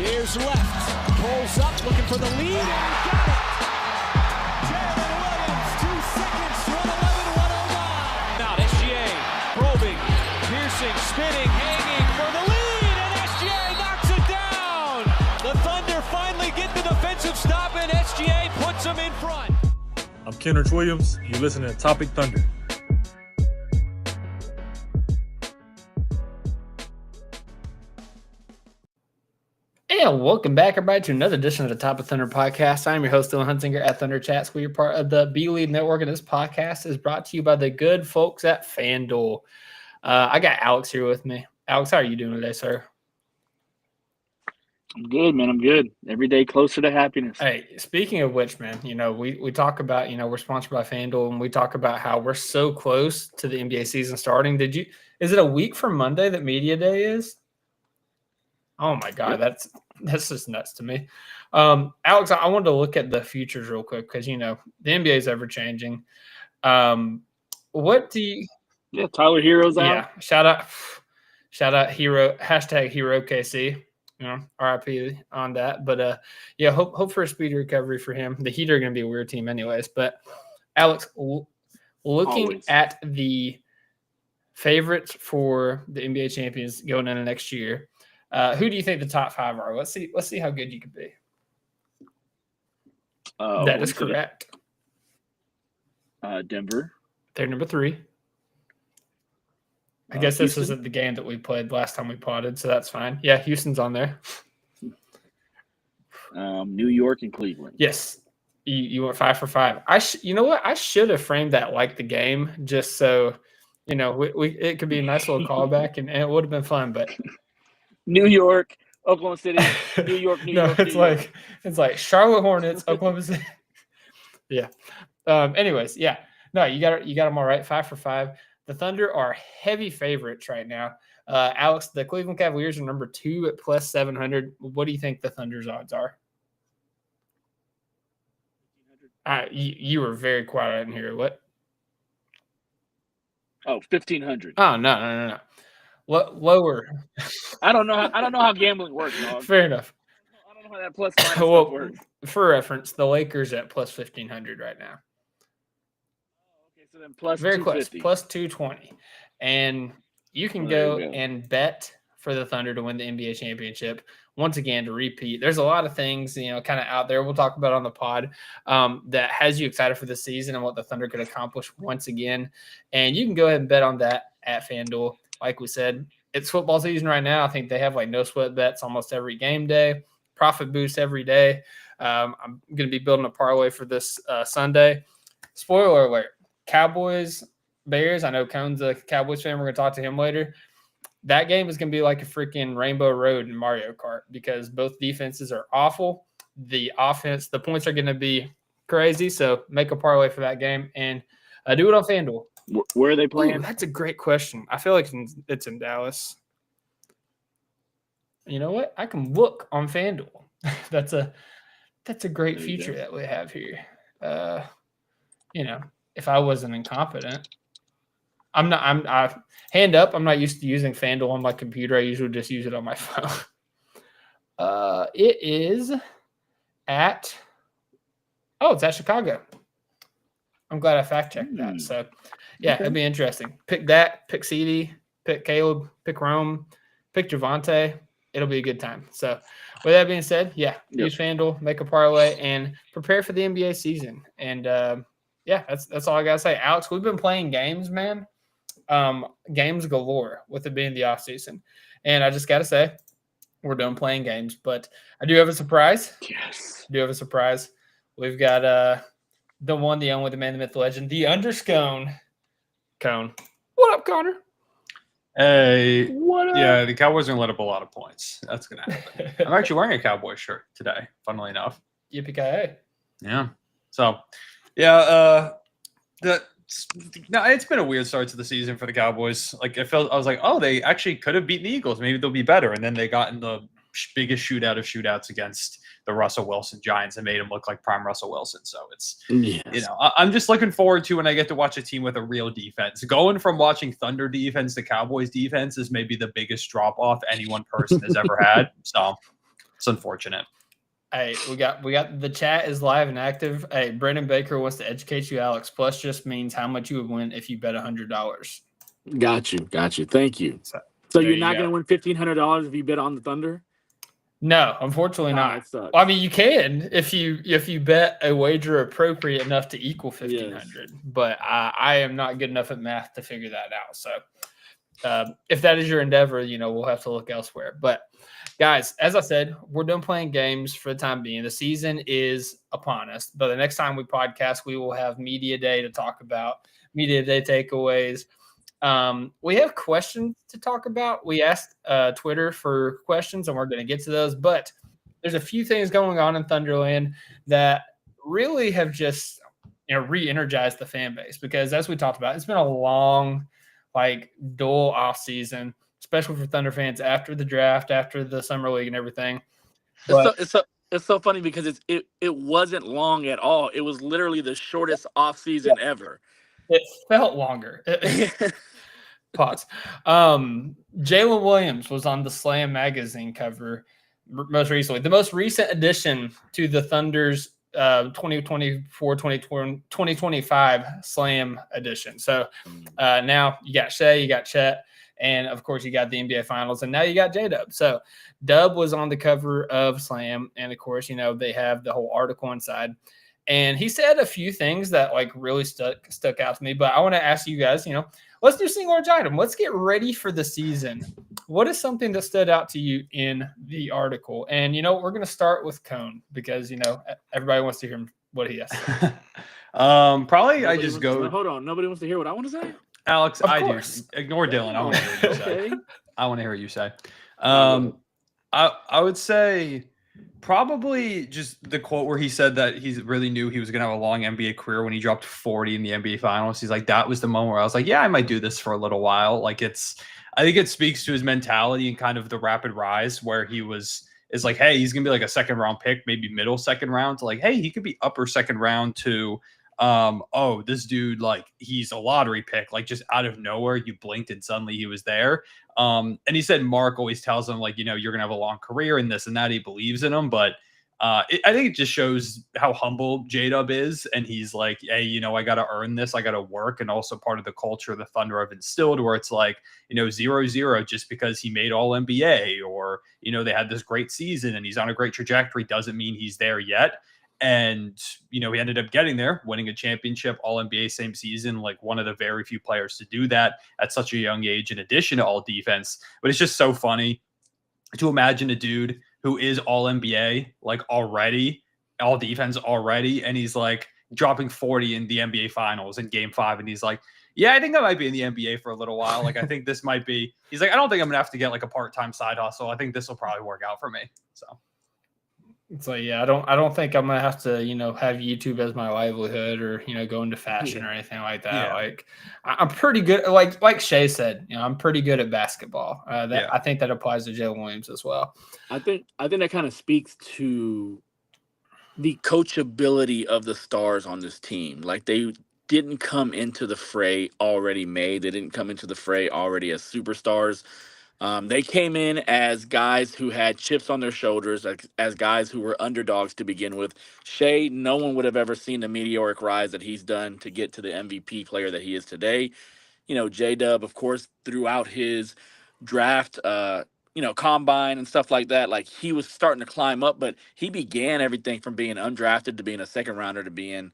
Here's left. Pulls up, looking for the lead, and got it. Jalen Williams, 2 seconds, 1:11.109. Now SGA, probing, piercing, spinning, hanging for the lead, and SGA knocks it down. The Thunder finally get the defensive stop, and SGA puts them in front. I'm Kenrich Williams. You're listening to Topic Thunder. And welcome back, everybody, to another edition of the Top of Thunder podcast. I'm your host, Dylan Hunsinger at Thunder Chats. We're part of the B-League Network, and this podcast is brought to you by the good folks at FanDuel. I got Alex here with me. Alex, how are you doing today, sir? I'm good, man. I'm good. Every day closer to happiness. Hey, speaking of which, man, we talk about, we're sponsored by FanDuel, and we talk about how we're so close to the NBA season starting. Is it a week from Monday that Media Day is? Oh my God, that's just nuts to me. Alex, I wanted to look at the futures real quick because the NBA is ever changing. What do you? Yeah, Tyler Hero's out. Yeah, shout out Hero #Hero KC. RIP on that. But hope for a speedy recovery for him. The Heat are going to be a weird team, anyways. But Alex, looking at the favorites for the NBA champions going into next year. Who do you think the top 5 are? Let's see how good you could be. That is correct. Denver. They're number 3. I guess this isn't the game that we played last time we potted, so that's fine. Yeah, Houston's on there. New York and Cleveland. Yes. You went 5 for 5. You know what? I should have framed that like the game just so, it could be a nice little callback, and it would have been fun, but – New York, Oklahoma City, New York, New York. It's like Charlotte Hornets, Oklahoma City. Yeah. Anyways, yeah. No, you got them all right. 5 for 5. The Thunder are heavy favorites right now. Alex, the Cleveland Cavaliers are number 2 at plus 700. What do you think the Thunder's odds are? You were very quiet in here. What? Oh, 1,500. Oh, no. Lower. I don't know how gambling works, dog. Fair enough. I don't know how that plus minus stuff works. For reference, the Lakers at plus 1,500 right now. Okay, so then plus very 250. Close, plus 220, and you can go and bet for the Thunder to win the NBA championship once again to repeat. There's a lot of things kind of out there we'll talk about on the pod that has you excited for the season and what the Thunder could accomplish once again, and you can go ahead and bet on that at FanDuel. Like we said, it's football season right now. I think they have no sweat bets almost every game day, profit boost every day. I'm going to be building a parlay for this Sunday. Spoiler alert, Cowboys, Bears. I know Cone's a Cowboys fan. We're going to talk to him later. That game is going to be like a freaking Rainbow Road in Mario Kart because both defenses are awful. The points are going to be crazy. So make a parlay for that game and do it on FanDuel. Where are they playing? Ooh, that's a great question. I feel like it's in Dallas. You know what? I can look on FanDuel. That's a great feature that we have here. If I wasn't incompetent, I'm hand up. I'm not used to using FanDuel on my computer. I usually just use it on my phone. It is at it's at Chicago. I'm glad I fact checked that. So. Yeah, It'd be interesting. Pick that, pick CD, pick Caleb, pick Rome, pick Javante. It'll be a good time. So, with that being said, use FanDuel, make a parlay, and prepare for the NBA season. And, that's all I got to say. Alex, we've been playing games, man. Games galore with it being the offseason. And I just got to say, we're done playing games. But I do have a surprise. Yes. I do have a surprise. We've got the one, the only, the man, the myth, the legend, the Underscone. Cone. What up, Connor? Hey. What up? Yeah, the Cowboys are going to let up a lot of points. That's going to happen. I'm actually wearing a Cowboys shirt today, funnily enough. Yippee-ki-yay. Yeah. So, it's been a weird start to the season for the Cowboys. I was like, they actually could have beaten the Eagles. Maybe they'll be better. And then they got in the biggest shootout of shootouts against the Russell Wilson Giants and made him look like prime Russell Wilson. So it's, I'm just looking forward to when I get to watch a team with a real defense. Going from watching Thunder defense to Cowboys defense is maybe the biggest drop off any one person has ever had. So It's unfortunate. Hey, we got the chat is live and active. Hey, Brendan Baker wants to educate you, Alex. Plus just means how much you would win if you bet $100. Got you. Thank you. So So there you're you not go. going to win $1,500 if you bet on the Thunder? No, unfortunately Nah, not. it sucks. Well, I mean, you can if you bet a wager appropriate enough to equal 1,500. But I am not good enough at math to figure that out. So if that is your endeavor, we'll have to look elsewhere. But guys, as I said, we're done playing games for the time being. The season is upon us. But the next time we podcast, we will have Media Day to talk about, Media Day takeaways. We have questions to talk about. We asked Twitter for questions, and we're going to get to those. But there's a few things going on in Thunderland that really have just re-energized the fan base. Because as we talked about, it's been a long, dull off season, especially for Thunder fans after the draft, after the summer league and everything. But It's so funny because it wasn't long at all. It was literally the shortest off season ever. it felt longer. Pause. Jalen Williams was on the Slam magazine cover most recently. The most recent addition to the Thunder's 2024-2025 Slam edition. So now you got Shea, you got Chet, and of course you got the NBA Finals, and now you got J-Dub. So Dub was on the cover of Slam, and of course, they have the whole article inside. And he said a few things that really stuck out to me. But I want to ask you guys, let's do single orange item. Let's get ready for the season. What is something that stood out to you in the article? And we're going to start with Cone because everybody wants to hear what he has. Probably Nobody I just wants to- go. Hold on, nobody wants to hear what I want to say. Alex, Of I course. do. Ignore Dylan. I want to hear what you say. Okay. I want to hear what you say. I would say probably just the quote where he said that he really knew he was going to have a long NBA career when he dropped 40 in the NBA Finals. He's like, that was the moment where I was like, yeah, I might do this for a little while. I think it speaks to his mentality and kind of the rapid rise where is like, hey, he's going to be like a second round pick, maybe middle second round, to like, hey, he could be upper second round to this dude, he's a lottery pick, just out of nowhere, you blinked and suddenly he was there. And he said Mark always tells him you're gonna have a long career and this and that. He believes in him, but I think it just shows how humble J-Dub is, and he's like, hey, I gotta earn this, I gotta work. And also part of the culture the Thunder have instilled where it's 0-0 just because he made all NBA or they had this great season and he's on a great trajectory doesn't mean he's there yet. And, he ended up getting there, winning a championship, all NBA same season, one of the very few players to do that at such a young age, in addition to all defense. But it's just so funny to imagine a dude who is all NBA, already, all defense already. And he's dropping 40 in the NBA Finals in Game 5. And he's like, yeah, I think I might be in the NBA for a little while. I think this might be, he's like, I don't think I'm going to have to get a part-time side hustle. I think this will probably work out for me. So. It's I don't think I'm gonna have to, have YouTube as my livelihood or, go into fashion or anything like that. Yeah. I'm pretty good. Like Shea said, I'm pretty good at basketball. I think that applies to Jalen Williams as well. I think that kind of speaks to the coachability of the stars on this team. They didn't come into the fray already made. They didn't come into the fray already as superstars. They came in as guys who had chips on their shoulders, as guys who were underdogs to begin with. Shea, no one would have ever seen the meteoric rise that he's done to get to the MVP player that he is today. J-Dub, of course, throughout his draft, combine and stuff like that, he was starting to climb up, but he began everything from being undrafted to being a second rounder to being,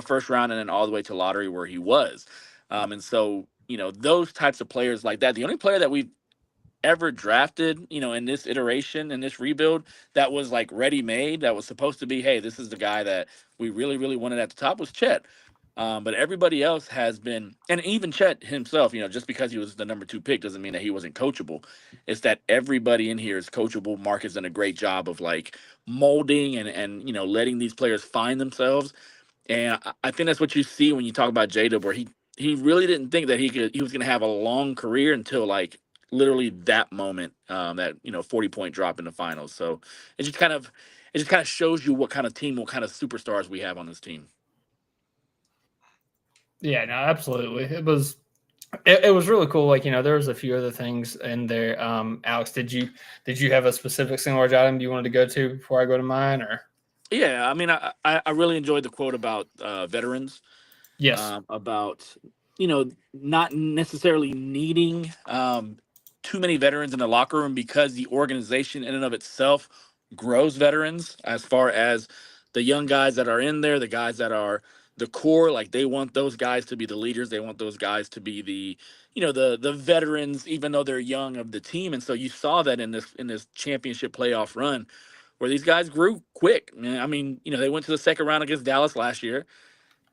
first round and then all the way to lottery where he was. And so, those types of players like that, the only player that we've ever drafted, in this iteration, in this rebuild, that was ready-made, that was supposed to be, hey, this is the guy that we really, really wanted at the top, was Chet. But everybody else has been, and even Chet himself, just because he was the number 2 pick doesn't mean that he wasn't coachable. It's that everybody in here is coachable. Mark has done a great job of molding and letting these players find themselves. And I think that's what you see when you talk about J-Dub, where he really didn't think that he was going to have a long career until literally that moment, that 40-point drop in the finals. So it just kind of shows you what kind of team, what kind of superstars we have on this team. Yeah, no, absolutely. It was It was really cool. Like, there was a few other things in there. Alex, did you have a specific single large item you wanted to go to before I go to mine, or? Yeah, I mean, I really enjoyed the quote about veterans. Yes. About not necessarily needing too many veterans in the locker room because the organization in and of itself grows veterans as far as the young guys that are in there, the guys that are the core, like they want those guys to be the leaders. They want those guys to be the veterans, even though they're young of the team. And so you saw that in this championship playoff run where these guys grew quick. I mean, they went to the second round against Dallas last year.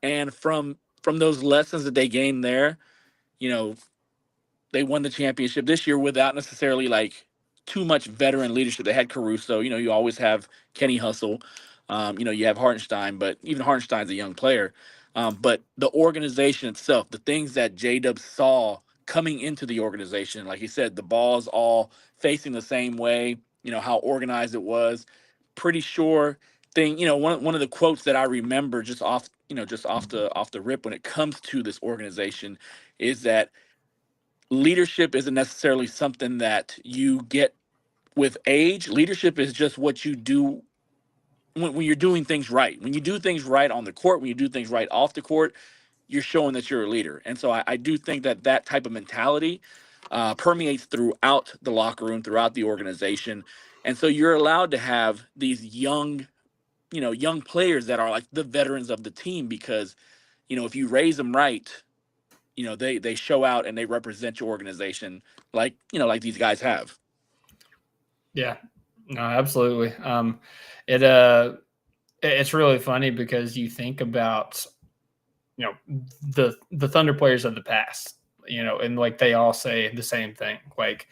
And from those lessons that they gained there, they won the championship this year without necessarily like too much veteran leadership. They had Caruso, you always have Kenny Hustle, you have Hartenstein, but even Hartenstein's a young player. But the organization itself, the things that J-Dub saw coming into the organization, like he said, the ball's all facing the same way, how organized it was. Pretty sure thing, one of the quotes that I remember just off the rip when it comes to this organization is that leadership isn't necessarily something that you get with age. Leadership is just what you do when you're doing things right. When you do things right on the court, when you do things right off the court, you're showing that you're a leader. And so I do think that type of mentality permeates throughout the locker room, throughout the organization. And so you're allowed to have these young players that are like the veterans of the team because, if you raise them right, they show out and they represent your organization like these guys have. Yeah, no, absolutely. It's really funny because you think about, the Thunder players of the past, and like they all say the same thing. Like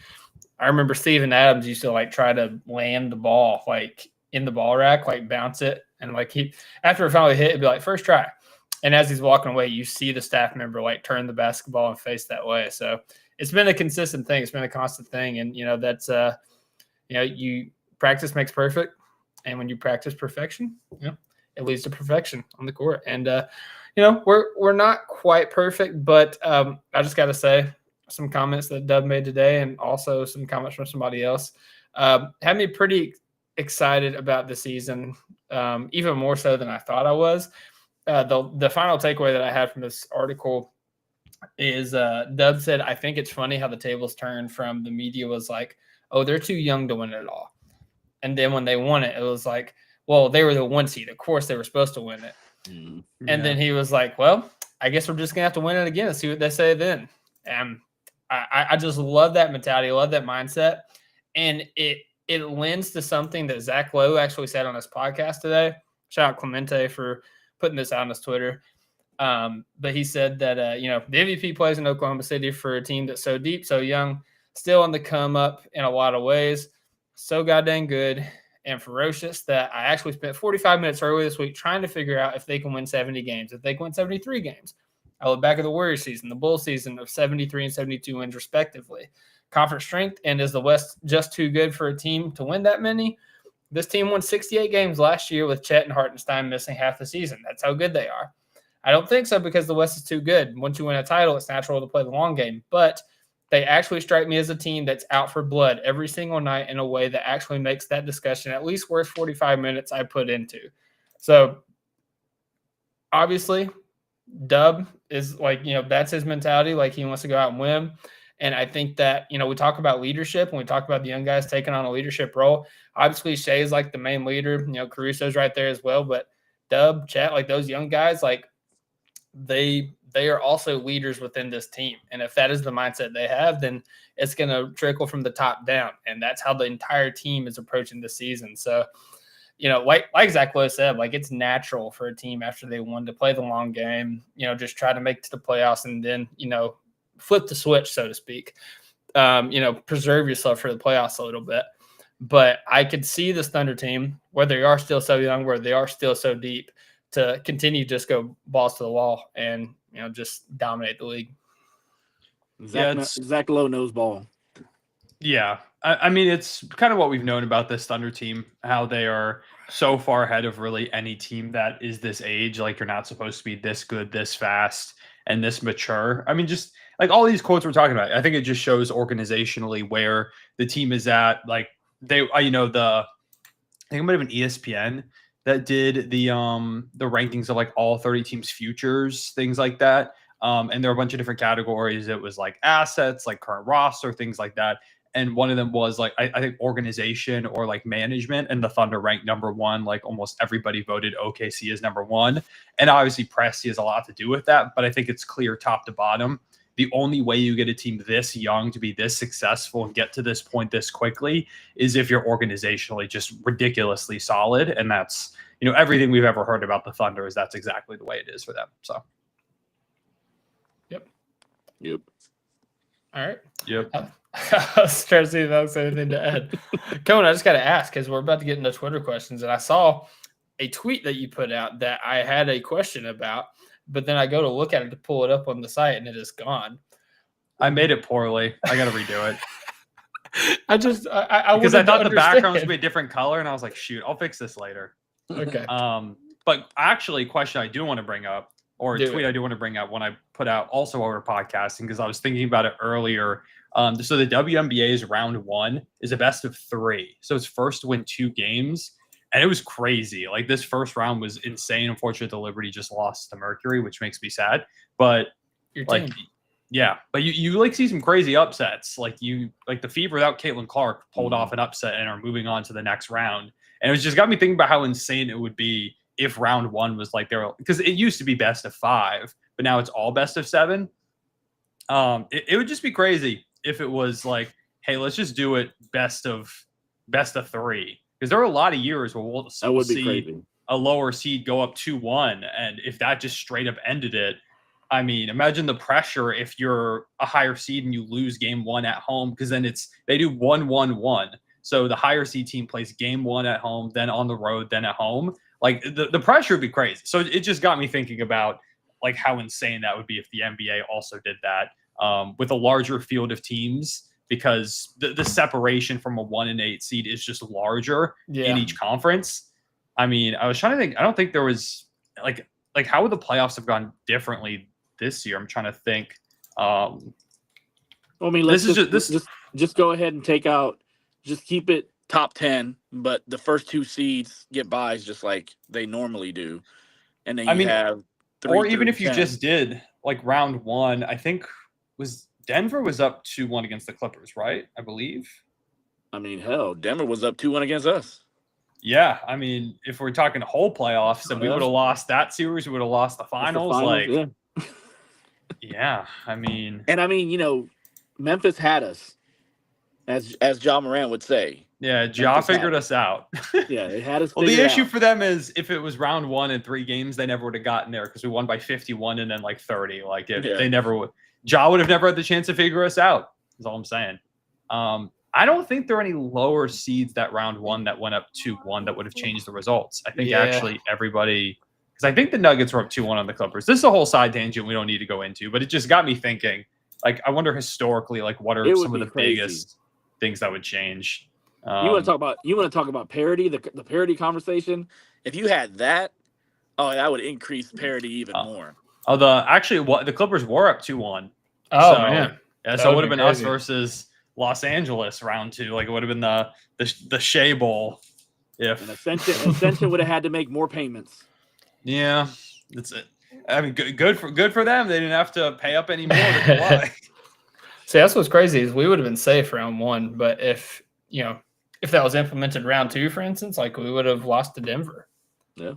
I remember Steven Adams used to like try to land the ball like in the ball rack, like bounce it. And like after it finally hit, it'd be like first try. And as he's walking away, you see the staff member like turn the basketball and face that way. So it's been a consistent thing. It's been a constant thing. And, that's, you practice makes perfect. And when you practice perfection, it leads to perfection on the court. And, we're not quite perfect, but I just got to say some comments that Dub made today and also some comments from somebody else had me pretty excited about the season, even more so than I thought I was. The final takeaway that I had from this article is Dub said, I think it's funny how the tables turned from the media was like, oh, they're too young to win it all. And then when they won it, it was like, well, they were the 1 seed. Of course, they were supposed to win it. Mm-hmm. And then he was like, well, I guess we're just going to have to win it again and see what they say then. And I just love that mentality. I love that mindset. And it lends to something that Zach Lowe actually said on his podcast today. Shout out Clemente for putting this out on his Twitter. But he said that, the MVP plays in Oklahoma City for a team that's so deep, so young, still on the come up in a lot of ways, so goddamn good and ferocious that I actually spent 45 minutes earlier this week trying to figure out if they can win 70 games, if they can win 73 games. I look back at the Warriors season, the Bulls season of 73 and 72 wins respectively. Conference strength, and is the West just too good for a team to win that many? This team won 68 games last year with Chet and Hartenstein missing half the season. That's how good they are. I don't think so because the West is too good. Once you win a title, it's natural to play the long game. But they actually strike me as a team that's out for blood every single night in a way that actually makes that discussion at least worth 45 minutes I put into. So, obviously, Dub is like, that's his mentality. Like, he wants to go out and win. And I think that, we talk about leadership and we talk about the young guys taking on a leadership role. Obviously, Shea is like the main leader. Caruso's right there as well. But Dub, Chet, like those young guys, like they are also leaders within this team. And if that is the mindset they have, then it's going to trickle from the top down. And that's how the entire team is approaching the season. So, like Zach Lowe said, like it's natural for a team after they won to play the long game, just try to make it to the playoffs and then, flip the switch, so to speak, preserve yourself for the playoffs a little bit. But I could see this Thunder team, where they are still so young, where they are still so deep, to continue to just go balls to the wall and, just dominate the league. Zach Lowe knows ball. Yeah. I mean, it's kind of what we've known about this Thunder team, how they are so far ahead of really any team that is this age. Like, you're not supposed to be this good, this fast, and this mature. I mean, just like all these quotes we're talking about, I think it just shows organizationally where the team is at. Like, I think it might have been ESPN that did the rankings of like all 30 teams' futures, things like that. And there are a bunch of different categories. It was like assets, like current roster, things like that. And one of them was like, I think organization or like management, and the Thunder ranked number one. Like almost everybody voted OKC as number one. And obviously Presti has a lot to do with that, but I think it's clear top to bottom. The only way you get a team this young to be this successful and get to this point this quickly is if you're organizationally just ridiculously solid. And that's, everything we've ever heard about the Thunder is that's exactly the way it is for them. So. Yep. All right. Yep. I was trying to see if that was anything to add. Cohen, I just got to ask, because we're about to get into Twitter questions, and I saw a tweet that you put out that I had a question about, but then I go to look at it to pull it up on the site, and it is gone. I made it poorly. I got to redo it. Because I thought the background was going to be a different color, and I was like, shoot, I'll fix this later. Okay. But actually, a question I do want to bring up, or a tweet I do want to bring up when I put out also while we're podcasting, because I was thinking about it earlier. So the WNBA's round one is a best of 3. So it's first to win 2 games. And it was crazy. Like, this first round was insane. Unfortunately, the Liberty just lost to Mercury, which makes me sad. But yeah, but you like see some crazy upsets. Like the Fever without Caitlin Clark pulled off an upset and are moving on to the next round. And it was just got me thinking about how insane it would be if round one was like because it used to be best of 5, but now it's all best of 7. It would just be crazy if it was like, hey, let's just do it best of 3. Because there are a lot of years where we'll see a lower seed go up 2-1. And if that just straight up ended it, I mean, imagine the pressure if you're a higher seed and you lose game 1 at home, because then they do 1-1-1. So the higher seed team plays game 1 at home, then on the road, then at home. Like, the pressure would be crazy. So it just got me thinking about like how insane that would be if the NBA also did that with a larger field of teams, because the separation from a 1 and 8 seed is just larger in each conference. I mean, I was trying to think. I don't think there was like how would the playoffs have gone differently this year? I'm trying to think. Well, I mean, let's just go ahead and just keep it top 10, but the first 2 seeds get buys just like they normally do. And then you have 3 or even if you 10. just did like round 1, I think Denver was up 2-1 against the Clippers, right? I believe. I mean, hell, Denver was up 2-1 against us. Yeah, I mean, if we're talking whole playoffs, then we would have lost that series. We would have lost the finals. Yeah, I mean, Memphis had us, as Ja Morant would say. Yeah, Ja figured us out. Yeah, they had us. Well, the issue for them is if it was round 1 and 3 games, they never would have gotten there because we won by 51 and then like 30. Like they never would. Ja would have never had the chance to figure us out. Is all I'm saying. I don't think there are any lower seeds that round 1 that went up 2-1 that would have changed the results. I think actually everybody, because I think the Nuggets were up 2-1 on the Clippers. This is a whole side tangent we don't need to go into, but it just got me thinking. Like, I wonder historically, like, what are some of the biggest things that would change? You want to talk about parity, the parity conversation. If you had that, that would increase parity even more. The Clippers were up 2-1. Oh, man. Yeah, so it would have been us versus Los Angeles round 2. Like, it would have been the Shea Bowl. If Ascension would have had to make more payments. Yeah, that's it. I mean, good for them. They didn't have to pay up any more to Kawhi. See, that's what's crazy is we would have been safe round 1, but if that was implemented round 2, for instance, like we would have lost to Denver. Yeah.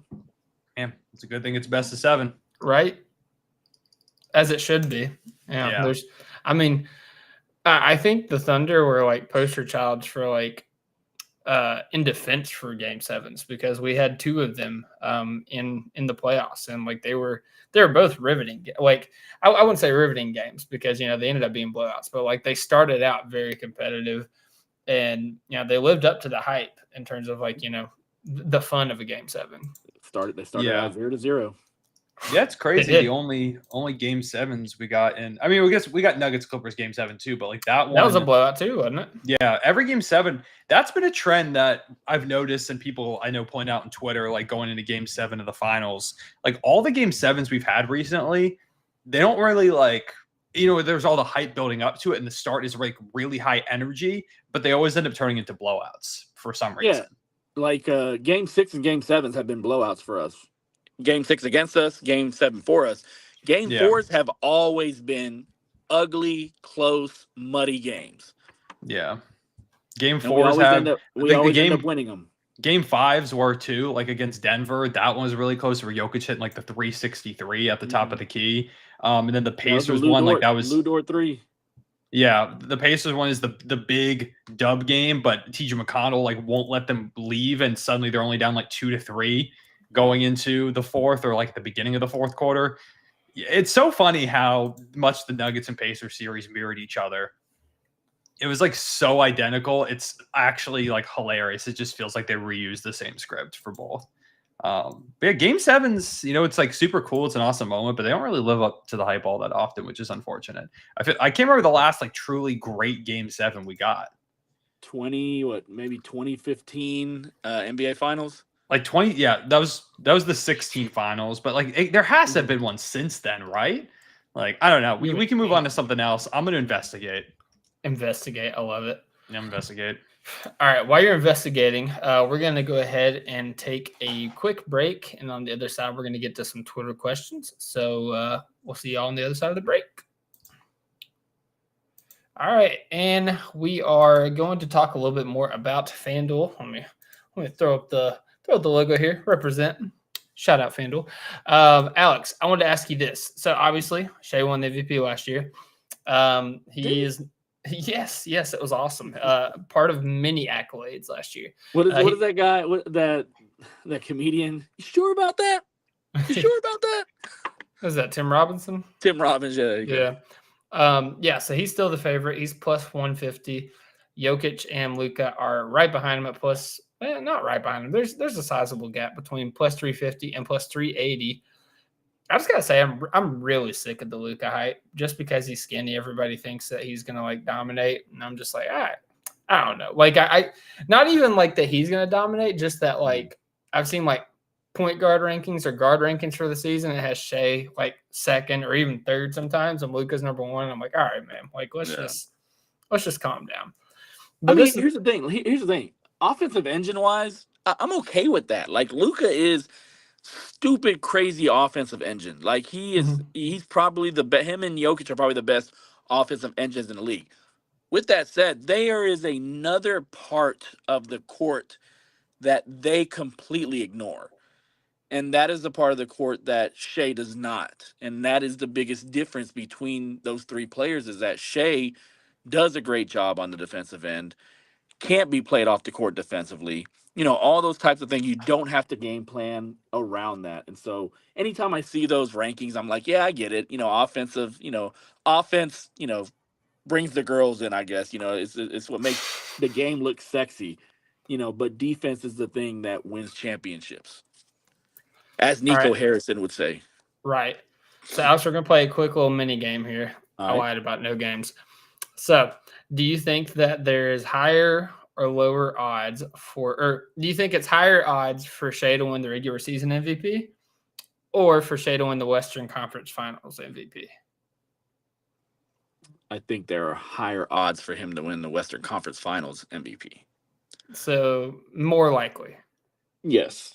Yeah, it's a good thing it's best of 7. Right? As it should be. Yeah. I think the Thunder were like poster childs for like in defense for game 7s because we had 2 of them in the playoffs, and like they were both riveting. Like I wouldn't say riveting games because they ended up being blowouts, but like they started out very competitive, and they lived up to the hype in terms of like the fun of a game 7. They started out 0-0. Yeah, it's crazy. did. The only game sevens we got in. I mean, I guess we got Nuggets Clippers game 7 too, but like that one. That was a blowout too, wasn't it? Yeah, every game 7. That's been a trend that I've noticed, and people I know point out on Twitter, like going into game 7 of the finals. Like all the game 7s we've had recently, they don't really like. There's all the hype building up to it, and the start is like really high energy, but they always end up turning into blowouts for some reason. Yeah, like game 6 and game 7s have been blowouts for us. Game 6 against us, game 7 for us. Game 4s have always been ugly, close, muddy games. Yeah. Game 4s we always end up winning them. Game 5s were too, like against Denver. That one was really close where Jokic hit like the 363 at the top of the key. And then the Pacers one, like that was Ludor 3. Yeah, the Pacers one is the big dub game, but TJ McConnell like won't let them leave, and suddenly they're only down like 2-3 going into the fourth or like the beginning of the fourth quarter. It's so funny how much the Nuggets and Pacers series mirrored each other. It was like so identical. It's actually like hilarious. It just feels like they reused the same script for both. But yeah, game 7s, it's like super cool. It's an awesome moment, but they don't really live up to the hype all that often, which is unfortunate. I can't remember the last like truly great game 7 we got. Maybe 2015 NBA Finals. Like 20, yeah, that was the 16 finals, but like there has to have been one since then, right? Like I don't know. We can move on to something else. I'm gonna investigate. Investigate. I love it. Yeah, investigate. All right. While you're investigating, we're going to go ahead and take a quick break. And on the other side, we're going to get to some Twitter questions. So we'll see y'all on the other side of the break. All right. And we are going to talk a little bit more about FanDuel. Let me throw up the logo here. Represent. Shout out FanDuel. Alex, I wanted to ask you this. So obviously, Shai won the MVP last year. Yes, it was awesome. Part of many accolades last year. What is that guy? That comedian? You sure about that? You sure about that? Was that Tim Robinson? Tim Robinson, yeah. So he's still the favorite. He's plus 150. Jokic and Luka are right behind him at plus. Not right behind him. There's a sizable gap between plus 350 and plus 380. I just gotta say, I'm really sick of the Luka hype. Just because he's skinny, everybody thinks that he's gonna like dominate, and I'm just like, all right, I don't know. Like I not even like that he's gonna dominate. Just that like I've seen like point guard rankings or guard rankings for the season. It has Shai like second or even third sometimes, and Luka's number 1. I'm like, all right, man. Like let's just calm down. But here's the thing. Here's the thing. Offensive engine wise, I'm okay with that. Like Luka is stupid, crazy offensive engine. Like he's probably him and Jokic are probably the best offensive engines in the league. With that said, there is another part of the court that they completely ignore. And that is the part of the court that Shai does not. And that is the biggest difference between those three players is that Shai does a great job on the defensive end, can't be played off the court defensively. All those types of things, you don't have to game plan around that. And so anytime I see those rankings, I'm like, yeah, I get it. Offense, brings the girls in, I guess. It's what makes the game look sexy. But defense is the thing that wins championships. As Nico Harrison would say. Right. So, Alex, we're going to play a quick little mini game here. I lied about no games. So, do you think that there is higher or lower odds or do you think it's higher odds for Shai to win the regular season MVP or for Shai to win the Western Conference Finals MVP? I think there are higher odds for him to win the Western Conference Finals MVP. So, more likely. Yes.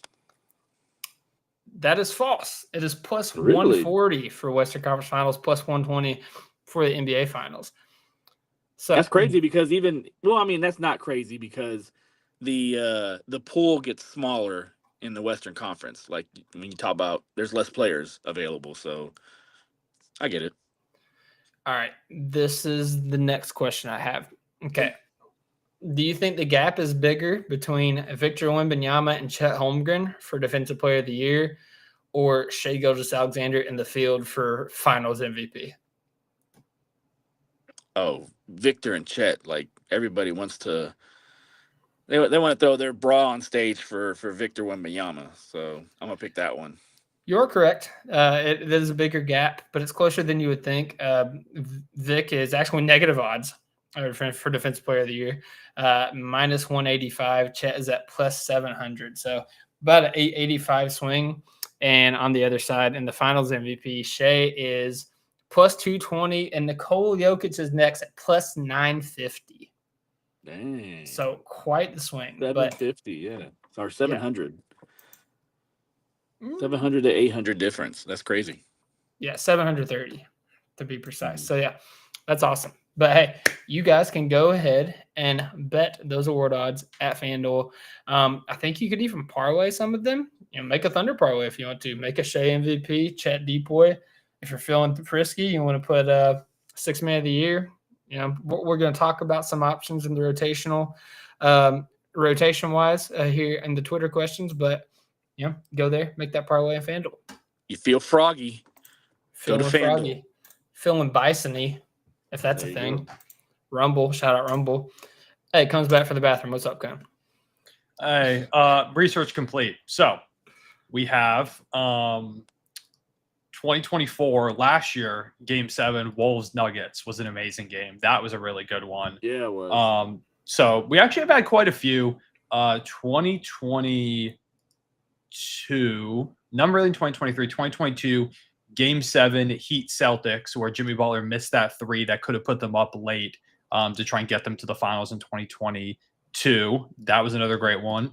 That is false. It is plus 140 for Western Conference Finals, plus 120 for the NBA Finals. So that's crazy because that's not crazy because the pool gets smaller in the Western Conference. Like when you talk about there's less players available, so I get it. All right. This is the next question I have. Okay. Do you think the gap is bigger between Victor Wembanyama and Chet Holmgren for Defensive Player of the Year or Shai Gilgeous-Alexander in the field for Finals MVP? Oh, Victor and Chet, like everybody wants to they want to throw their bra on stage for Victor Wembanyama. So I'm going to pick that one. You're correct. It is a bigger gap, but it's closer than you would think. Vic is actually negative odds for Defensive Player of the Year, minus 185. Chet is at plus 700. So about an 885 swing. And on the other side, in the Finals MVP, Shea is plus 220, and Nikola Jokic is next at plus 950. Dang. So quite the swing. 750, yeah. Or 700. 700 to 800 difference. That's crazy. Yeah, 730 to be precise. So, yeah, that's awesome. But, hey, you guys can go ahead and bet those award odds at FanDuel. I think you could even parlay some of them. Make a Thunder parlay if you want to. Make a Shea MVP, Chet Depoy. If you're feeling frisky, you want to put 6 Man of the Year. We're going to talk about some options in the rotation-wise here in the Twitter questions. But, go there, make that parlay in FanDuel. You feel froggy. Feeling go to FanDuel. froggy. Feeling bison-y, if that's a thing. Go. Rumble, shout out Rumble. Hey, comes back for the bathroom. What's up, Con? Hey, research complete. So we have 2024 last year, Game 7, Wolves Nuggets was an amazing game. That was a really good one. Yeah, it was. So we actually have had quite a few. 2022, not really in 2023, 2022, Game 7, Heat Celtics, where Jimmy Butler missed that 3 that could have put them up late to try and get them to the finals in 2022. That was another great one.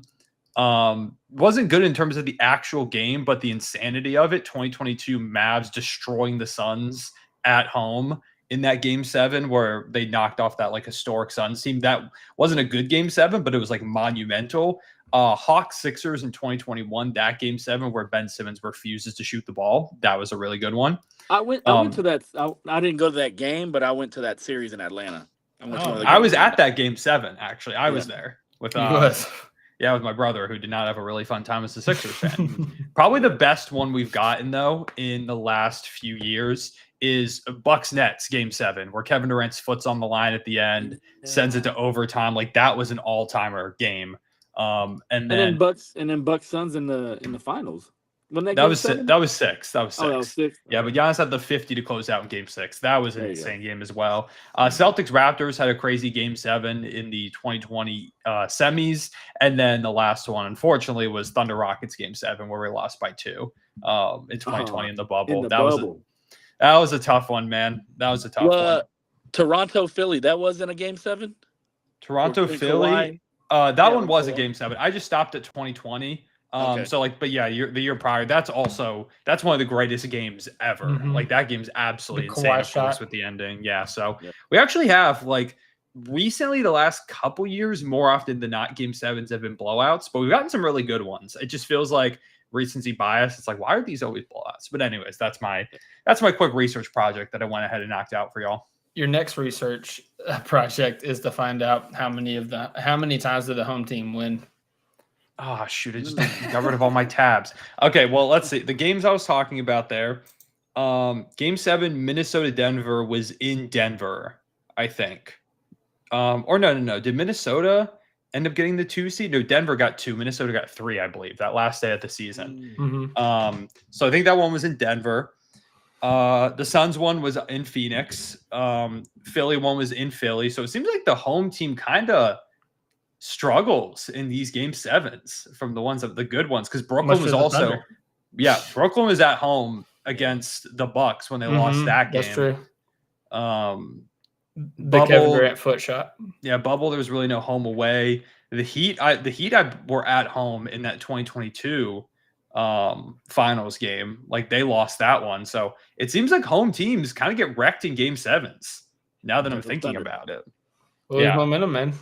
Wasn't good in terms of the actual game, but the insanity of it. 2022 Mavs destroying the Suns at home in that Game 7 where they knocked off that historic Suns team. That wasn't a good Game 7, but it was monumental. Hawks Sixers in 2021, that Game 7 where Ben Simmons refuses to shoot the ball. That was a really good one. I went to that. I didn't go to that game, but I went to that series in Atlanta. I was at that Game 7 actually. I was there with with my brother, who did not have a really fun time as a Sixers fan. Probably the best one we've gotten, though, in the last few years is Bucks Nets Game 7, where Kevin Durant's foot's on the line at the end, sends it to overtime. That was an all-timer game. And then Bucks Suns in the finals. That was 6. That was 6. Oh, that was 6. Yeah, but Giannis had the 50 to close out in Game 6. That was an insane game as well. Celtics Raptors had a crazy Game 7 in the 2020 semis, and then the last one, unfortunately, was Thunder Rockets Game 7, where we lost by 2 in 2020 in the bubble. That was a tough one, man. That was a tough one. Toronto Philly, that wasn't a Game 7. Toronto Philly, that one was a Game 7. I just stopped at 2020. Okay. So the year prior, that's one of the greatest games ever. Mm-hmm. That game's absolutely the insane, of course, with the ending. Yeah. So we actually have recently, the last couple years, more often than not, Game 7s have been blowouts, but we've gotten some really good ones. It just feels like recency bias. It's why are these always blowouts? But anyways, that's my quick research project that I went ahead and knocked out for y'all. Your next research project is to find out how many times did the home team win. Oh, shoot. I just got rid of all my tabs. Okay, well, let's see. The games I was talking about there, Game 7, Minnesota-Denver was in Denver, I think. Or no. Did Minnesota end up getting the 2 seed? No, Denver got 2. Minnesota got 3, I believe, that last day of the season. Mm-hmm. So I think that one was in Denver. The Suns one was in Phoenix. Philly one was in Philly. So it seems like the home team kind of struggles in these Game 7s from the good ones, because Brooklyn was also Brooklyn was at home against the Bucks when they lost that game. That's true. The Kevin Durant foot shot. Yeah, bubble. There was really no home away. The Heat were at home in that 2022 finals game. They lost that one. So it seems like home teams kind of get wrecked in Game 7s. Now that I'm thinking about it. Momentum, man.